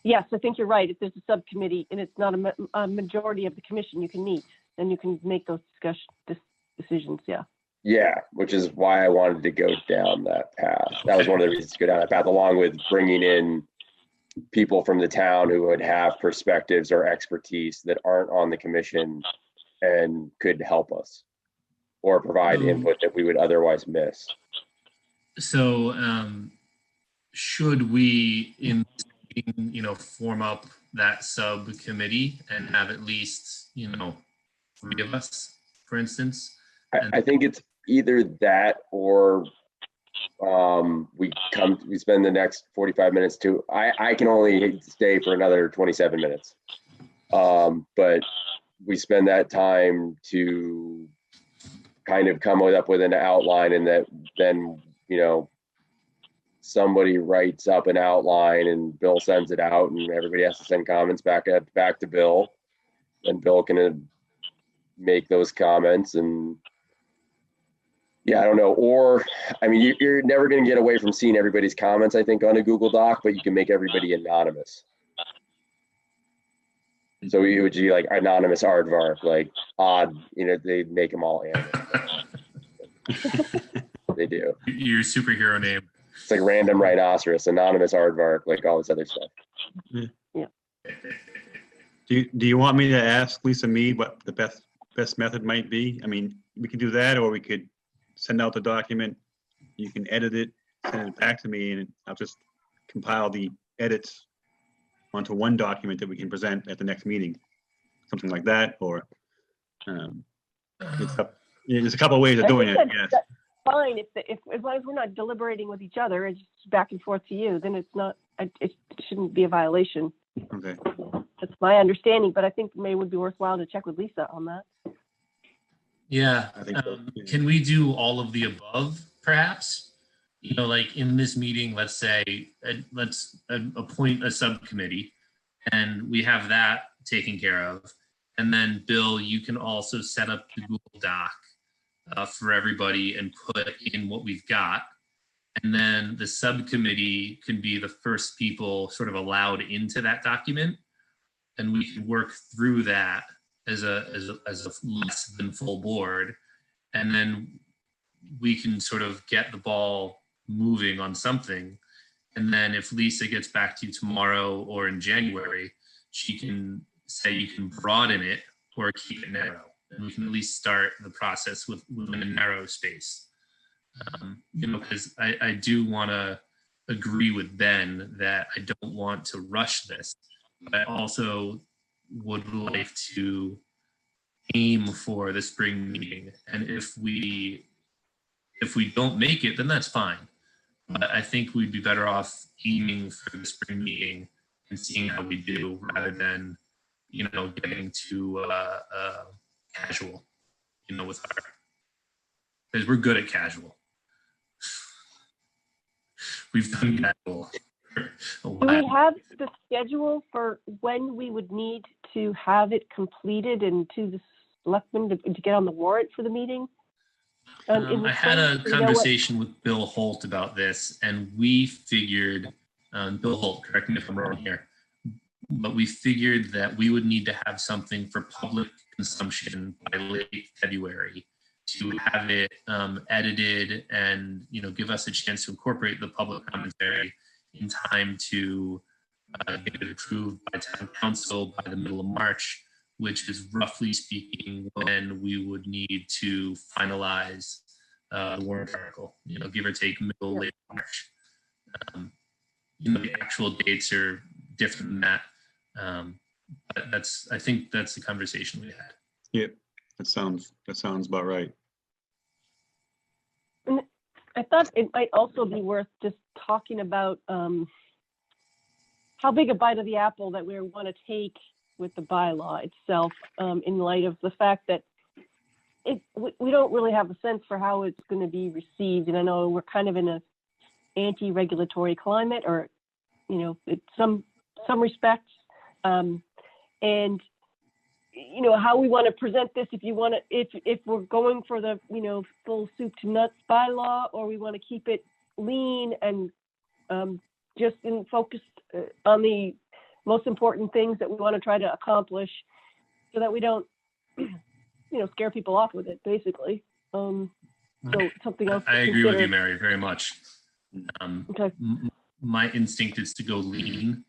S7: Yes, I think you're right. If there's a subcommittee and it's not a majority of the commission, you can meet and you can make those decisions. Yeah.
S3: Yeah, which is why I wanted to go down that path. That was one of the reasons to go down that path, along with bringing in people from the town who would have perspectives or expertise that aren't on the commission and could help us or provide input that we would otherwise miss.
S8: So should we, form up that subcommittee and have at least, 3 of us, for instance?
S3: I think it's either that or we spend the next 45 minutes to, I can only stay for another 27 minutes. But we spend that time to kind of come up with an outline, and that then, somebody writes up an outline and Bill sends it out, and everybody has to send comments back to Bill, and Bill can make those comments. And yeah, I don't know. Or, you're never going to get away from seeing everybody's comments, I think, on a Google Doc, but you can make everybody anonymous. So you would be like anonymous aardvark, like odd, they make them all animals. They do.
S8: Your superhero name.
S3: It's like random rhinoceros, anonymous aardvark, like all this other stuff.
S7: Yeah.
S2: Do you want me to ask Lisa Mead what the best method might be? We could do that, or we could send out the document. You can edit it, send it back to me, and I'll just compile the edits onto one document that we can present at the next meeting, something like that. Or there's a couple of ways of doing it. Yes.
S7: That's fine if as long as we're not deliberating with each other, it's just back and forth to you. Then it shouldn't be a violation.
S2: Okay.
S7: That's my understanding, but I think it would be worthwhile to check with Lisa on that.
S8: Yeah.
S2: I think so.
S8: Can we do all of the above, perhaps? Like in this meeting, let's say, let's appoint a subcommittee, and we have that taken care of. And then, Bill, you can also set up the Google Doc for everybody and put in what we've got. And then the subcommittee can be the first people sort of allowed into that document, and we can work through that as a less than full board. And then we can sort of get the ball moving on something. And then if Lisa gets back to you tomorrow or in January, she can say you can broaden it or keep it narrow. And we can at least start the process within a narrow space. Because I do want to agree with Ben that I don't want to rush this, but I also would like to aim for the spring meeting. And if we don't make it, then that's fine. But I think we'd be better off aiming for the spring meeting and seeing how we do, rather than, getting too casual, with our, because we're good at casual. We've done casual.
S7: Do we have the schedule for when we would need to have it completed and to the selectmen to get on the warrant for the meeting?
S8: I had a conversation with Bill Holt about this, and we figured Bill Holt, correct me if I'm wrong here, but we figured that we would need to have something for public consumption by late February to have it edited and, give us a chance to incorporate the public commentary in time to get it approved by town council by the middle of March, which is roughly speaking when we would need to finalize the warrant article, give or take middle, late March. The actual dates are different than that. But I think that's the conversation we had.
S2: Yep, that sounds about right.
S7: And I thought it might also be worth just talking about how big a bite of the apple that we want to take with the bylaw itself, in light of the fact that we don't really have a sense for how it's going to be received. And I know we're kind of in a anti-regulatory climate, or in some respects, and how we want to present this. If we're going for the full soup to nuts bylaw, or we want to keep it lean and just focused on the most important things that we want to try to accomplish, so that we don't scare people off with it, basically. So something else.
S8: I agree with you, Mary, very much.
S7: Okay.
S8: My instinct is to go lean,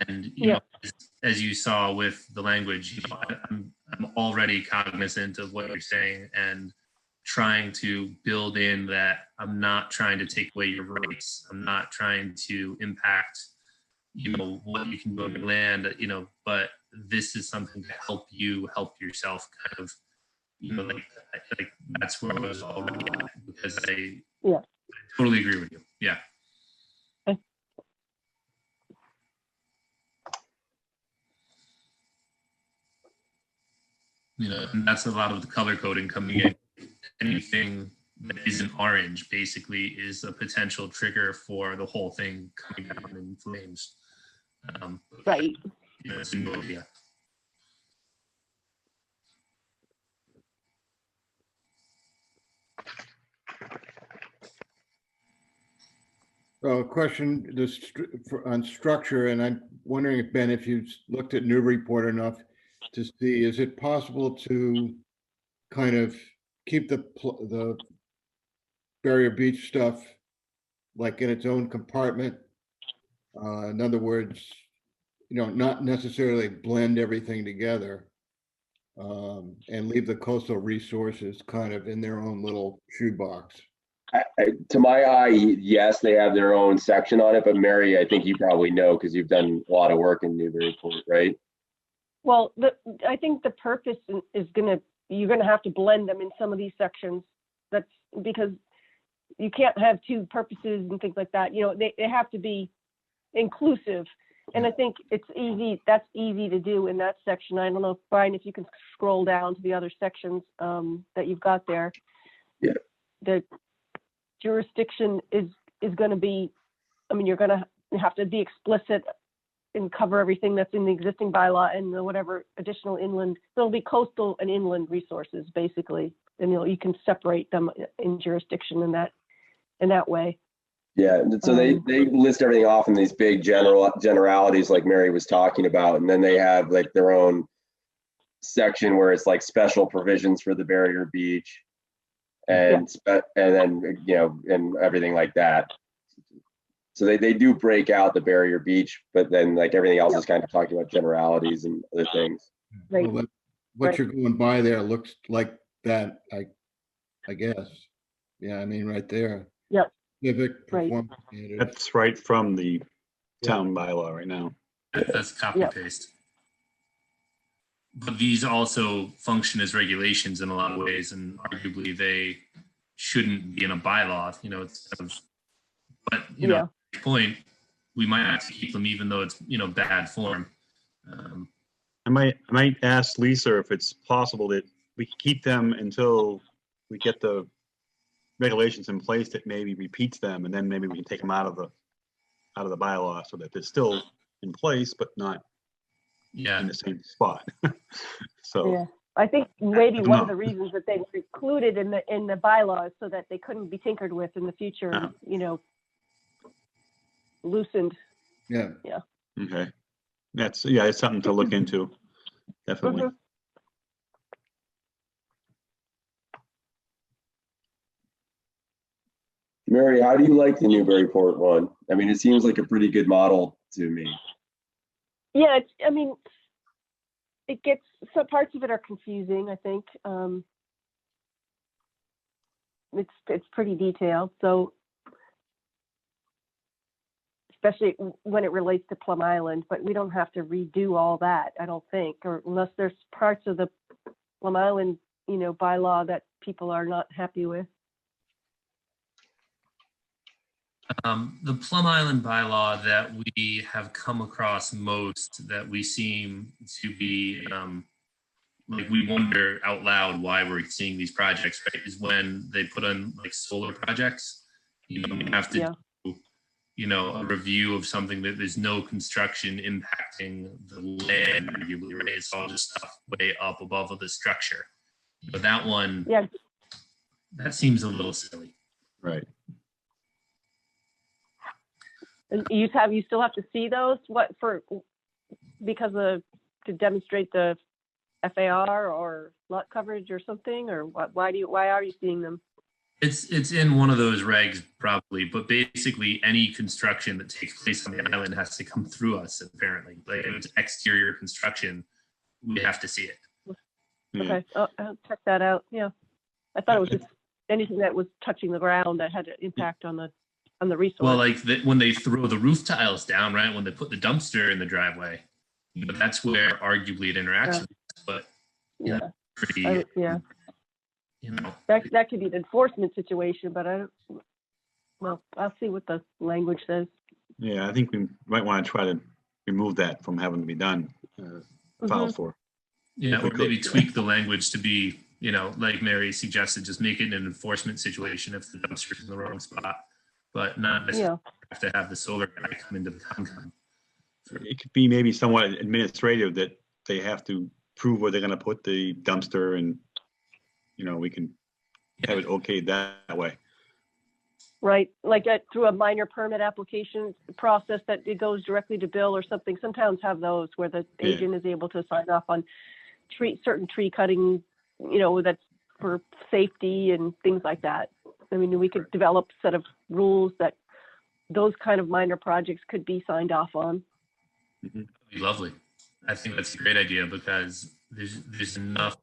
S8: and as you saw with the language, I'm already cognizant of what you're saying and trying to build in that I'm not trying to take away your rights. I'm not trying to impact, what you can do on your land, but this is something to help you help yourself, kind of, like that's where I was already at, because I totally agree with you. Yeah. And that's a lot of the color coding coming in. Anything that isn't orange basically is a potential trigger for the whole thing coming down in flames.
S7: Right.
S8: It's a new idea.
S4: Well, a question on structure, and I'm wondering if, Ben, if you've looked at Newburyport enough to see, is it possible to kind of keep the Barrier Beach stuff like in its own compartment? In other words, not necessarily blend everything together, and leave the coastal resources kind of in their own little shoebox.
S3: To my eye, yes, they have their own section on it, but Mary, I think you probably know because you've done a lot of work in Newburyport, right?
S7: Well, I think the purpose is you're gonna have to blend them in some of these sections. That's because you can't have two purposes and things like that. They have to be inclusive, and I think that's easy to do in that section. I don't know, Brian, if you can scroll down to the other sections that you've got there.
S3: Yeah.
S7: The jurisdiction is going to be, you're going to have to be explicit and cover everything that's in the existing bylaw and whatever additional inland. There'll be coastal and inland resources basically, and you can separate them in jurisdiction in that way.
S3: Yeah, so they list everything off in these big generalities like Mary was talking about, and then they have like their own section where it's like special provisions for the Barrier Beach, and then and everything like that. So they do break out the Barrier Beach, but then like everything else is kind of talking about generalities and other things.
S7: Right.
S4: Well, what you're going by there looks like that, I guess. Yeah, right there.
S7: Yep.
S4: Civic performance standards.
S2: That's right from the town bylaw right now.
S8: That's copy paste. But these also function as regulations in a lot of ways, and arguably they shouldn't be in a bylaw. It's kind of, but at this point, we might have to keep them even though it's bad form.
S2: I might ask Lisa if it's possible that we keep them until we get the regulations in place that maybe repeats them, and then maybe we can take them out of the bylaw so that they're still in place but not in the same spot. So
S7: I think maybe one of the reasons that they were included in the bylaws so that they couldn't be tinkered with in the future, loosened
S4: Yeah.
S2: Okay. That's, yeah, it's something to look into. Definitely.
S7: Mhm.
S3: Mary, how do you like the Newburyport one? I mean, it seems like a pretty good model to me.
S7: Yeah, I mean, it gets, some parts of it are confusing, I think. It's pretty detailed, so especially when it relates to Plum Island, but we don't have to redo all that, I don't think, or unless there's parts of the Plum Island, bylaw that people are not happy with.
S8: The Plum Island bylaw that we have come across most that we seem to be like we wonder out loud why we're seeing these projects, right? Is when they put on like solar projects, we have to do, a review of something that there's no construction impacting the land, arguably, right? It's all just stuff way up above the structure. But that one, that seems a little silly.
S2: Right.
S7: And you still have to see those, to demonstrate the FAR or lot coverage or something, or why are you seeing them?
S8: It's in one of those regs probably, but basically any construction that takes place on the island has to come through us, apparently. Like if it's exterior construction, we have to see it.
S7: Okay, I'll check that out. Yeah, I thought it was just anything that was touching the ground that had an impact on the resource.
S8: Well, like when they throw the roof tiles down, right? When they put the dumpster in the driveway, that's where arguably it interacts with us, but pretty,
S7: that could be an enforcement situation, but I'll see what the language says.
S2: Yeah, I think we might want to try to remove that from having to be done, filed for.
S8: Yeah, or maybe tweak the language to be, like Mary suggested, just make it an enforcement situation if the dumpster's in the wrong spot, but not necessarily have to have the solar guy come into the Concom.
S2: It could be maybe somewhat administrative that they have to prove where they're going to put the dumpster, and we can have it okayed that way.
S7: Right, like through a minor permit application process that it goes directly to Bill or something. Some towns have those where the agent is able to sign off on certain tree cutting, that's for safety and things like that. I mean, we could develop a set of rules that those kind of minor projects could be signed off on.
S8: That'd be lovely. I think that's a great idea because there's enough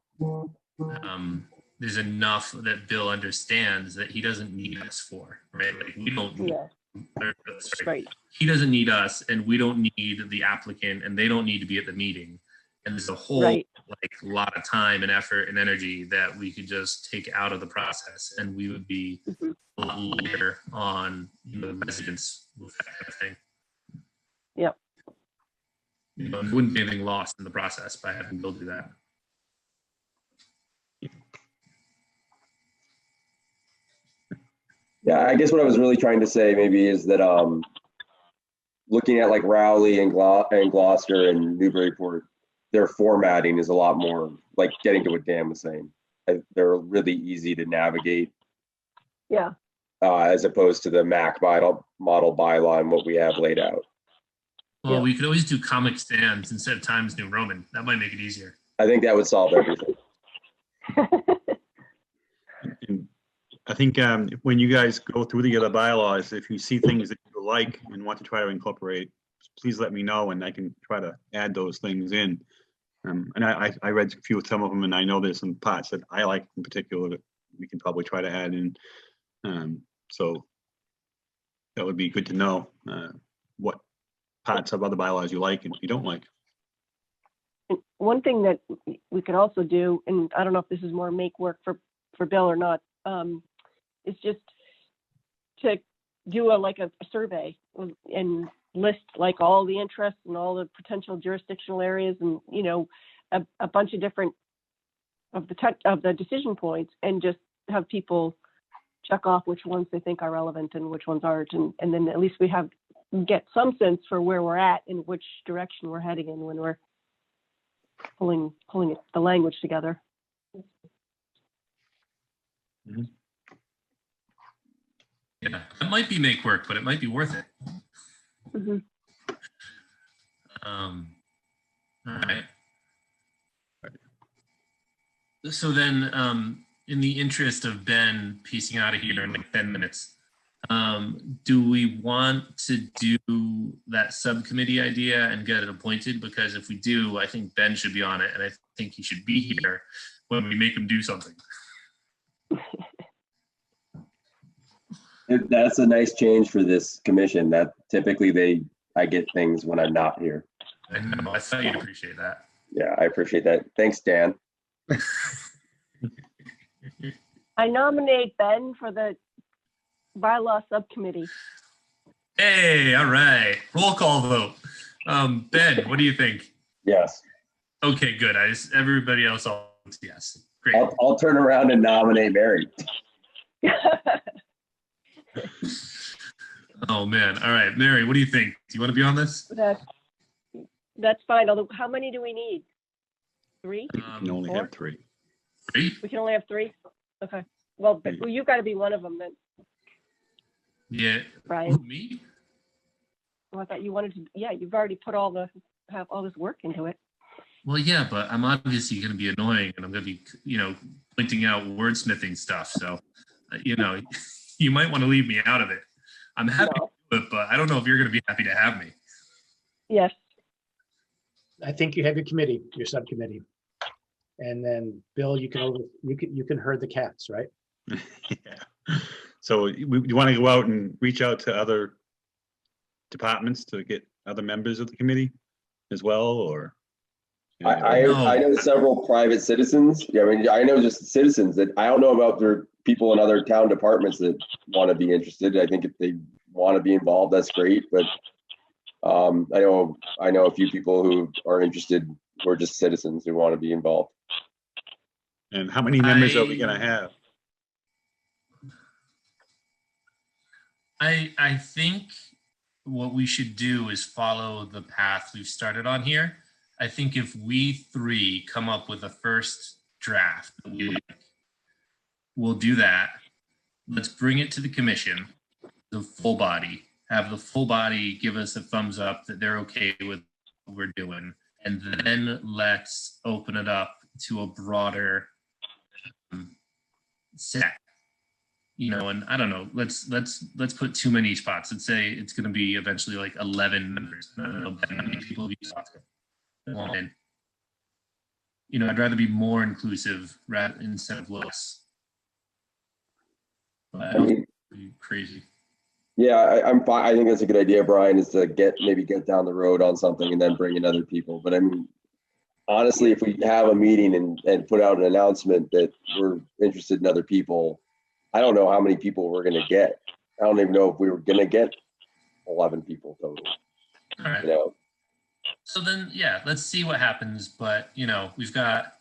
S8: that Bill understands that he doesn't need us for, right? Like we don't.
S7: Right.
S8: He doesn't need us, and we don't need the applicant, and they don't need to be at the meeting. And there's a whole lot of time and effort and energy that we could just take out of the process, and we would be a lot lighter on the residents with that kind of thing.
S7: Yep.
S8: There wouldn't be anything lost in the process by having Bill do that.
S3: Yeah, I guess what I was really trying to say maybe is that looking at like Rowley and Gloucester and Newburyport, their formatting is a lot more like getting to what Dan was saying. They're really easy to navigate.
S7: Yeah.
S3: As opposed to the Mac model bylaw and what we have laid out.
S8: Well, we could always do Comic Sans instead of Times New Roman. That might make it easier.
S3: I think that would solve everything.
S2: I think when you guys go through the other bylaws, if you see things that you like and want to try to incorporate, please let me know and I can try to add those things in. And I read some of them, and I know there's some parts that I like in particular that we can probably try to add in. So that would be good to know what parts of other bylaws you like and what you don't like.
S7: One thing that we could also do, and I don't know if this is more make work for Bill or not, is just to do a survey and list like all the interests and all the potential jurisdictional areas and a bunch of different of the decision points, and just have people check off which ones they think are relevant and which ones aren't, and then at least we get some sense for where we're at and which direction we're heading in when we're pulling the language together.
S2: Mm-hmm.
S8: Yeah, it might be make work, but it might be worth it.
S7: Mm-hmm.
S8: All right. So then, in the interest of Ben piecing out of here in like 10 minutes, do we want to do that subcommittee idea and get it appointed? Because if we do, I think Ben should be on it, and I think he should be here when we make him do something.
S3: That's a nice change for this commission. That typically I get things when I'm not here.
S8: I know, I thought you'd appreciate that.
S3: Yeah, I appreciate that. Thanks, Dan.
S7: I nominate Ben for the bylaw subcommittee.
S8: Hey, all right. Roll call vote. Ben, what do you think?
S3: Yes.
S8: Okay, good. Everybody else votes yes. Great.
S3: I'll turn around and nominate Mary.
S8: Oh man. All right, Mary, what do you think? Do you want to be on this?
S7: That's fine. Although, how many do we need? 3?
S2: You can only
S7: Four?
S2: have 3.
S8: 3?
S7: We can only have 3? Okay. Well, you've got to be one of them then,
S8: Yeah.
S7: Brian.
S8: Who, me?
S7: Well, I thought you wanted to, yeah, you've already put have all this work into it.
S8: Well, yeah, but I'm obviously going to be annoying, and I'm going to be, pointing out wordsmithing stuff. So, you might want to leave me out of it. I'm happy to do it, but I don't know if you're going to be happy to have me.
S7: Yes.
S5: I think you have your committee, your subcommittee. And then Bill, you can herd the cats, right?
S2: Yeah. So you want to go out and reach out to other departments to get other members of the committee as well, or?
S3: I know several private citizens. Yeah, I mean, I know just citizens that I don't know about their people in other town departments that want to be interested. I think if they want to be involved, that's great. But I know a few people who are interested who are just citizens who want to be involved.
S2: And how many members are we going to have?
S8: I think what we should do is follow the path we've started on here. I think if we 3 come up with a first draft, we'll do that. Let's bring it to the commission, the full body, have the full body give us a thumbs up that they're okay with what we're doing. And then let's open it up to a broader set. And I don't know, let's put 2 in each pot. Let's say it's going to be eventually like 11 members. I don't know how many people you talk to. I'd rather be more inclusive instead of less. But I don't be crazy.
S3: Yeah, I'm fine. I think that's a good idea, Brian, is to get down the road on something and then bring in other people. But I mean, honestly, if we have a meeting and put out an announcement that we're interested in other people, I don't know how many people we're going to get. I don't even know if we were going to get 11 people total.
S8: All right. So then, yeah, let's see what happens. But, we've got,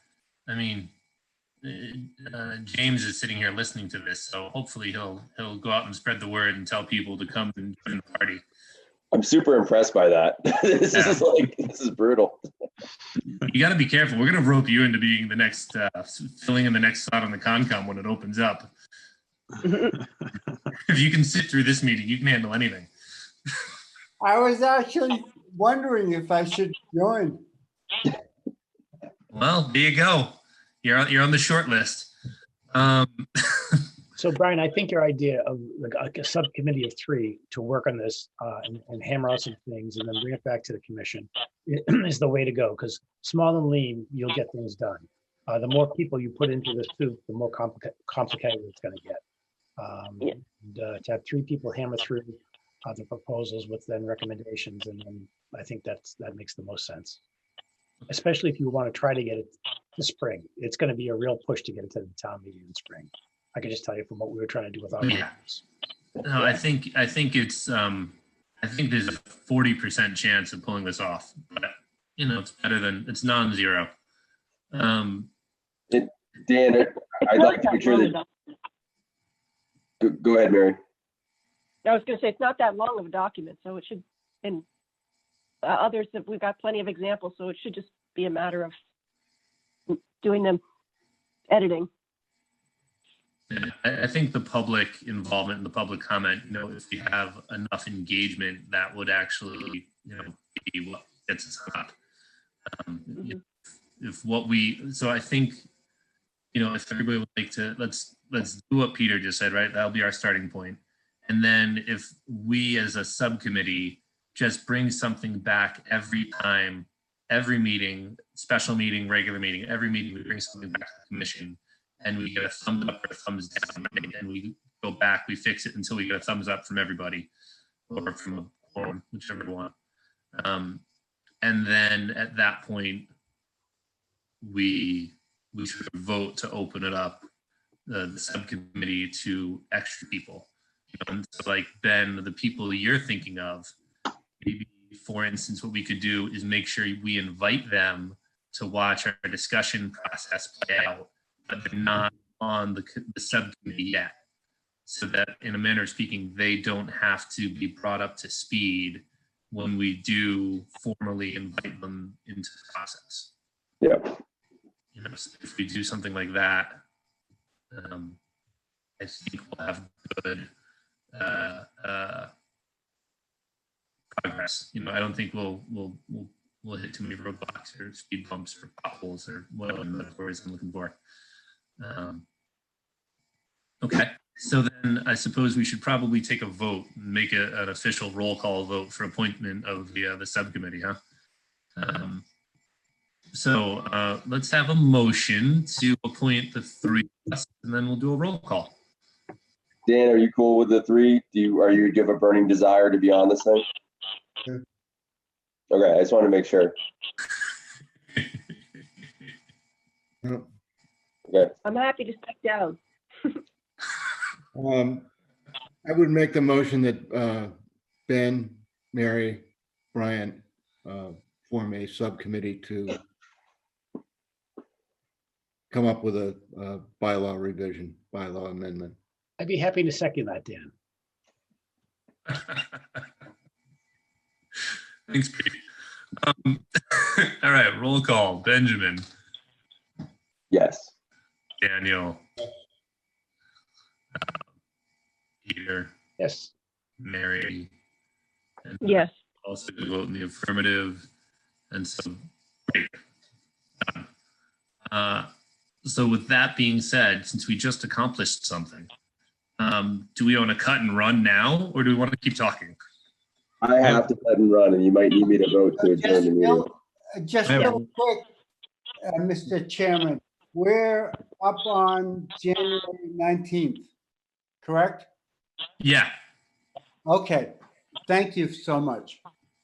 S8: James is sitting here listening to this, so hopefully he'll go out and spread the word and tell people to come and join the party.
S3: I'm super impressed by that. This is brutal.
S8: You got to be careful. We're going to rope you into being the next, filling in the next slot on the Concom when it opens up. If you can sit through this meeting, you can handle anything.
S9: I was actually wondering if I should join.
S8: Well, there you go. You're on the short list.
S5: So Brian, I think your idea of like a subcommittee of 3 to work on this and hammer out some things and then bring it back to the commission is the way to go, because small and lean, you'll get things done. The more people you put into this soup, the more complicated it's going to get. And, to have 3 people hammer through the proposals with then recommendations, and then I think that makes the most sense. Especially if you want to try to get it to spring. It's going to be a real push to get it to the town meeting in spring. I can just tell you from what we were trying to do with our meetings.
S8: No, I think it's I think there's a 40% chance of pulling this off, but it's better than it's non-zero.
S3: Dan, I'd like to make sure that. Go ahead, Mary.
S7: I was going to say, it's not that long of a document, so it should, and others that we've got plenty of examples, so it should just be a matter of doing them editing.
S8: I think the public involvement and the public comment, if we have enough engagement, that would actually, be what gets us hot. If what we, so I think, if everybody would like to, let's do what Peter just said, right? That'll be our starting point. And then if we as a subcommittee just bring something back every time, every meeting, special meeting, regular meeting, every meeting, we bring something back to the commission and we get a thumbs up or a thumbs down, right? And we go back, we fix it until we get a thumbs up from everybody or from a forum, whichever we want. And then at that point, we sort of vote to open it up, the subcommittee, to extra people. And so, like, Ben, the people you're thinking of, maybe, for instance, what we could do is make sure we invite them to watch our discussion process play out, but they're not on the subcommittee yet. So that, in a manner of speaking, they don't have to be brought up to speed when we do formally invite them into the process.
S3: Yeah.
S8: If we do something like that, I think we'll have good progress. I don't think we'll hit too many roadblocks or speed bumps or potholes or whatever metaphors I'm looking for. Okay, so then I suppose we should probably take a vote, and make an official roll call vote for appointment of the subcommittee, huh? So let's have a motion to appoint the three of us, and then we'll do a roll call.
S3: Dan, are you cool with the three? Do you have a burning desire to be on this thing?
S4: Sure.
S3: Okay, I just want to make sure.
S4: Yep.
S3: Okay.
S7: I'm happy to step down.
S4: I would make the motion that Ben, Mary, Brian form a subcommittee to come up with a bylaw revision, bylaw amendment.
S5: I'd be happy to second that, Dan.
S8: Thanks, Pete. All right, roll call. Benjamin.
S3: Yes.
S8: Daniel. Peter.
S5: Yes.
S8: Mary. And
S7: Yes.
S8: also vote in the affirmative. And so, great. So with that being said, since we just accomplished something, do we want to cut and run now, or do we want to keep talking?
S3: I have to cut and run, and you might need me to vote to adjourn the meeting.
S9: Just real quick, Mr. Chairman, we're up on January 19th, correct?
S8: Yeah,
S9: Okay, thank you so much.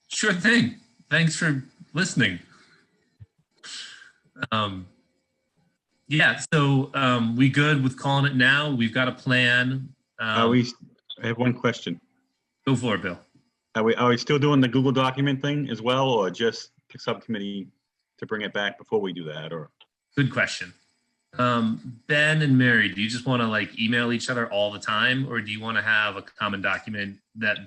S8: sure thing. Thanks for listening. Yeah, so we good with calling it now? We've got a plan.
S2: I have one question.
S8: Go for it, Bill.
S2: Are we still doing the Google document thing as well, or just the subcommittee to bring it back before we do that? Or
S8: Good question. Ben and Mary, do you just want to like email each other all the time, or do you want to have a common document that?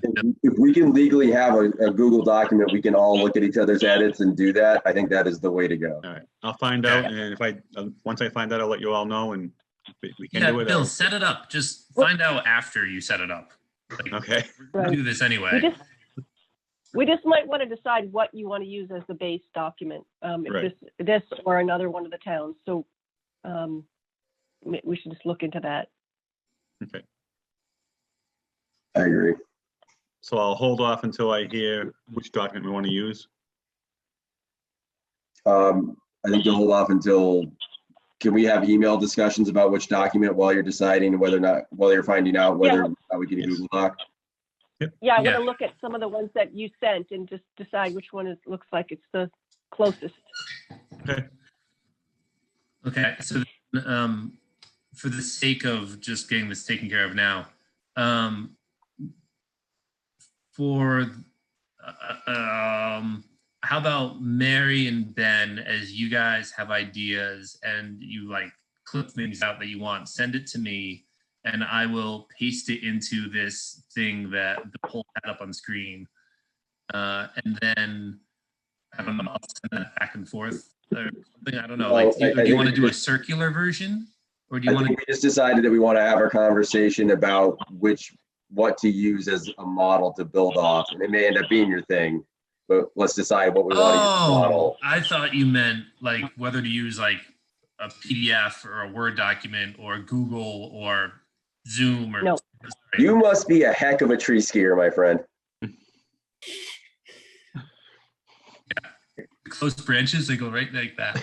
S3: If we can legally have a Google document, we can all look at each other's edits and do that. I think that is the way to go.
S2: all right, I'll find out, and if once I find out, I'll let you all know, and we can do it.
S8: Bill, set it up. Just find out after you set it up. Like,
S2: Okay.
S8: we're gonna do this anyway.
S7: We just might want to decide what you want to use as the base document,
S2: Right.
S7: if this or another one of the towns. So we should just look into that.
S2: Okay.
S3: I agree.
S2: So I'll hold off until I hear which document we want to use.
S3: I think you'll hold off until, can we have email discussions about which document while you're deciding while you're finding out whether we can Google Doc?
S7: Yeah, I want
S8: Yeah.
S7: to look at some of the ones that you sent and just decide which one looks like it's the closest.
S8: Okay, so for the sake of just getting this taken care of now, how about Mary and Ben, as you guys have ideas and you like clip things out that you want, send it to me and I will paste it into this thing that the poll had up on screen. And then, I don't know, I'll send that back and forth or something. I don't know. Like, do you want to do a circular version? Or do you want to?
S3: We just decided that we want to have our conversation about what to use as a model to build off. And it may end up being your thing. but let's decide what we want to use as a
S8: Oh,
S3: model.
S8: I thought you meant like whether to use like a PDF or a Word document or Google or Zoom or.
S7: No.
S8: Sorry.
S3: You must be a heck of a tree skier, my friend.
S8: Close branches, they go right like that.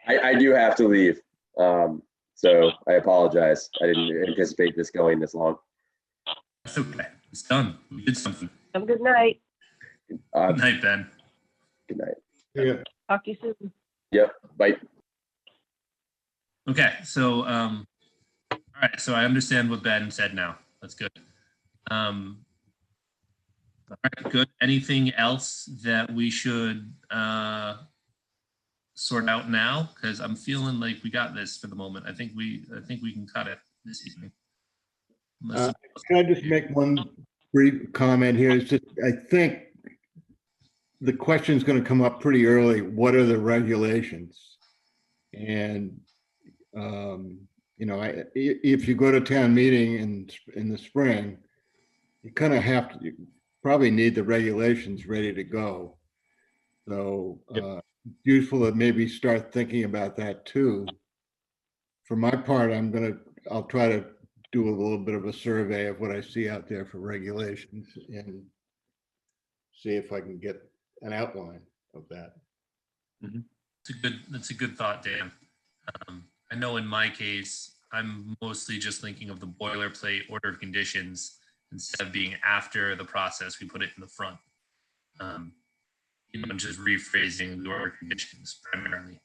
S3: I do have to leave. So I apologize. I didn't anticipate this going this long.
S8: That's okay. It's done. We did something.
S7: Have a good night.
S8: Good night, Ben.
S3: Good night.
S4: Yeah.
S7: Talk to you soon.
S3: Yep. Bye.
S8: Okay, so all right, so I understand what Ben said now. That's good. All right, good. Anything else that we should sort out now? Because I'm feeling like we got this for the moment. I think we can cut it this evening.
S4: Can I just make one brief comment here? It's just, I think the question is going to come up pretty early. What are the regulations? And, you know, if you go to town meeting in the spring, you kind of have to, you probably need the regulations ready to go. So useful to maybe start thinking about that too. For my part, I'll try to do a little bit of a survey of what I see out there for regulations and see if I can get an outline of that.
S8: That's a good thought, Dan. I know in my case, I'm mostly just thinking of the boilerplate order of conditions instead of being after the process, we put it in the front. You know, just rephrasing the order of conditions primarily.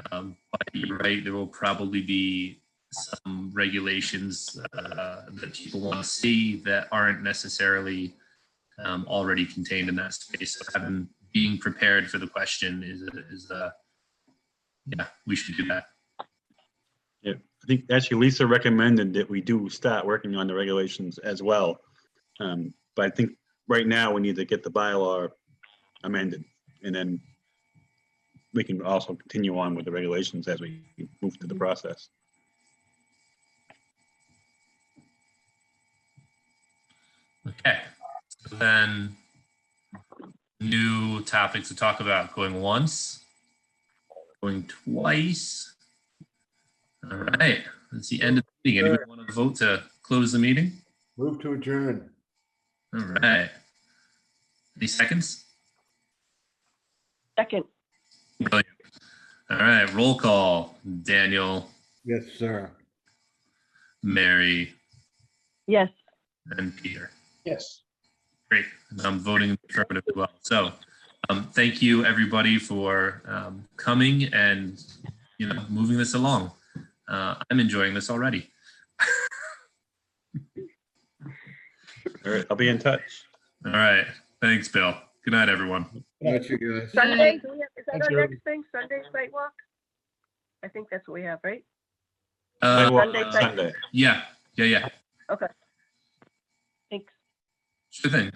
S8: But you're right, there will probably be some regulations that people want to see that aren't necessarily already contained in that space. So being prepared for the question is yeah, we should do that.
S2: Yeah, I think actually Lisa recommended that we do start working on the regulations as well. But I think right now we need to get the bylaw amended, and then we can also continue on with the regulations as we move through the process.
S8: Okay, so then new topics to talk about: going once, going twice. All right, that's the end of the meeting. Anybody want to vote to close the meeting?
S4: Move to adjourn.
S8: All right. Any seconds?
S7: Second.
S8: Brilliant. All right, roll call. Daniel,
S4: Yes, sir.
S8: Mary,
S7: Yes.
S8: and Peter.
S5: Yes.
S8: Great. And I'm voting affirmative as well. So thank you, everybody, for coming and moving this along. I'm enjoying this already.
S2: All right, I'll be in touch.
S8: All right. Thanks, Bill. Good night, everyone.
S4: Got you guys.
S7: Sunday, is that
S5: Thanks,
S7: our
S5: everybody.
S7: next thing? Sunday sidewalk? I think that's what we have, right?
S2: Sunday.
S7: Sunday.
S2: Sunday.
S8: Yeah.
S7: Okay. Thanks.
S8: Sure thing.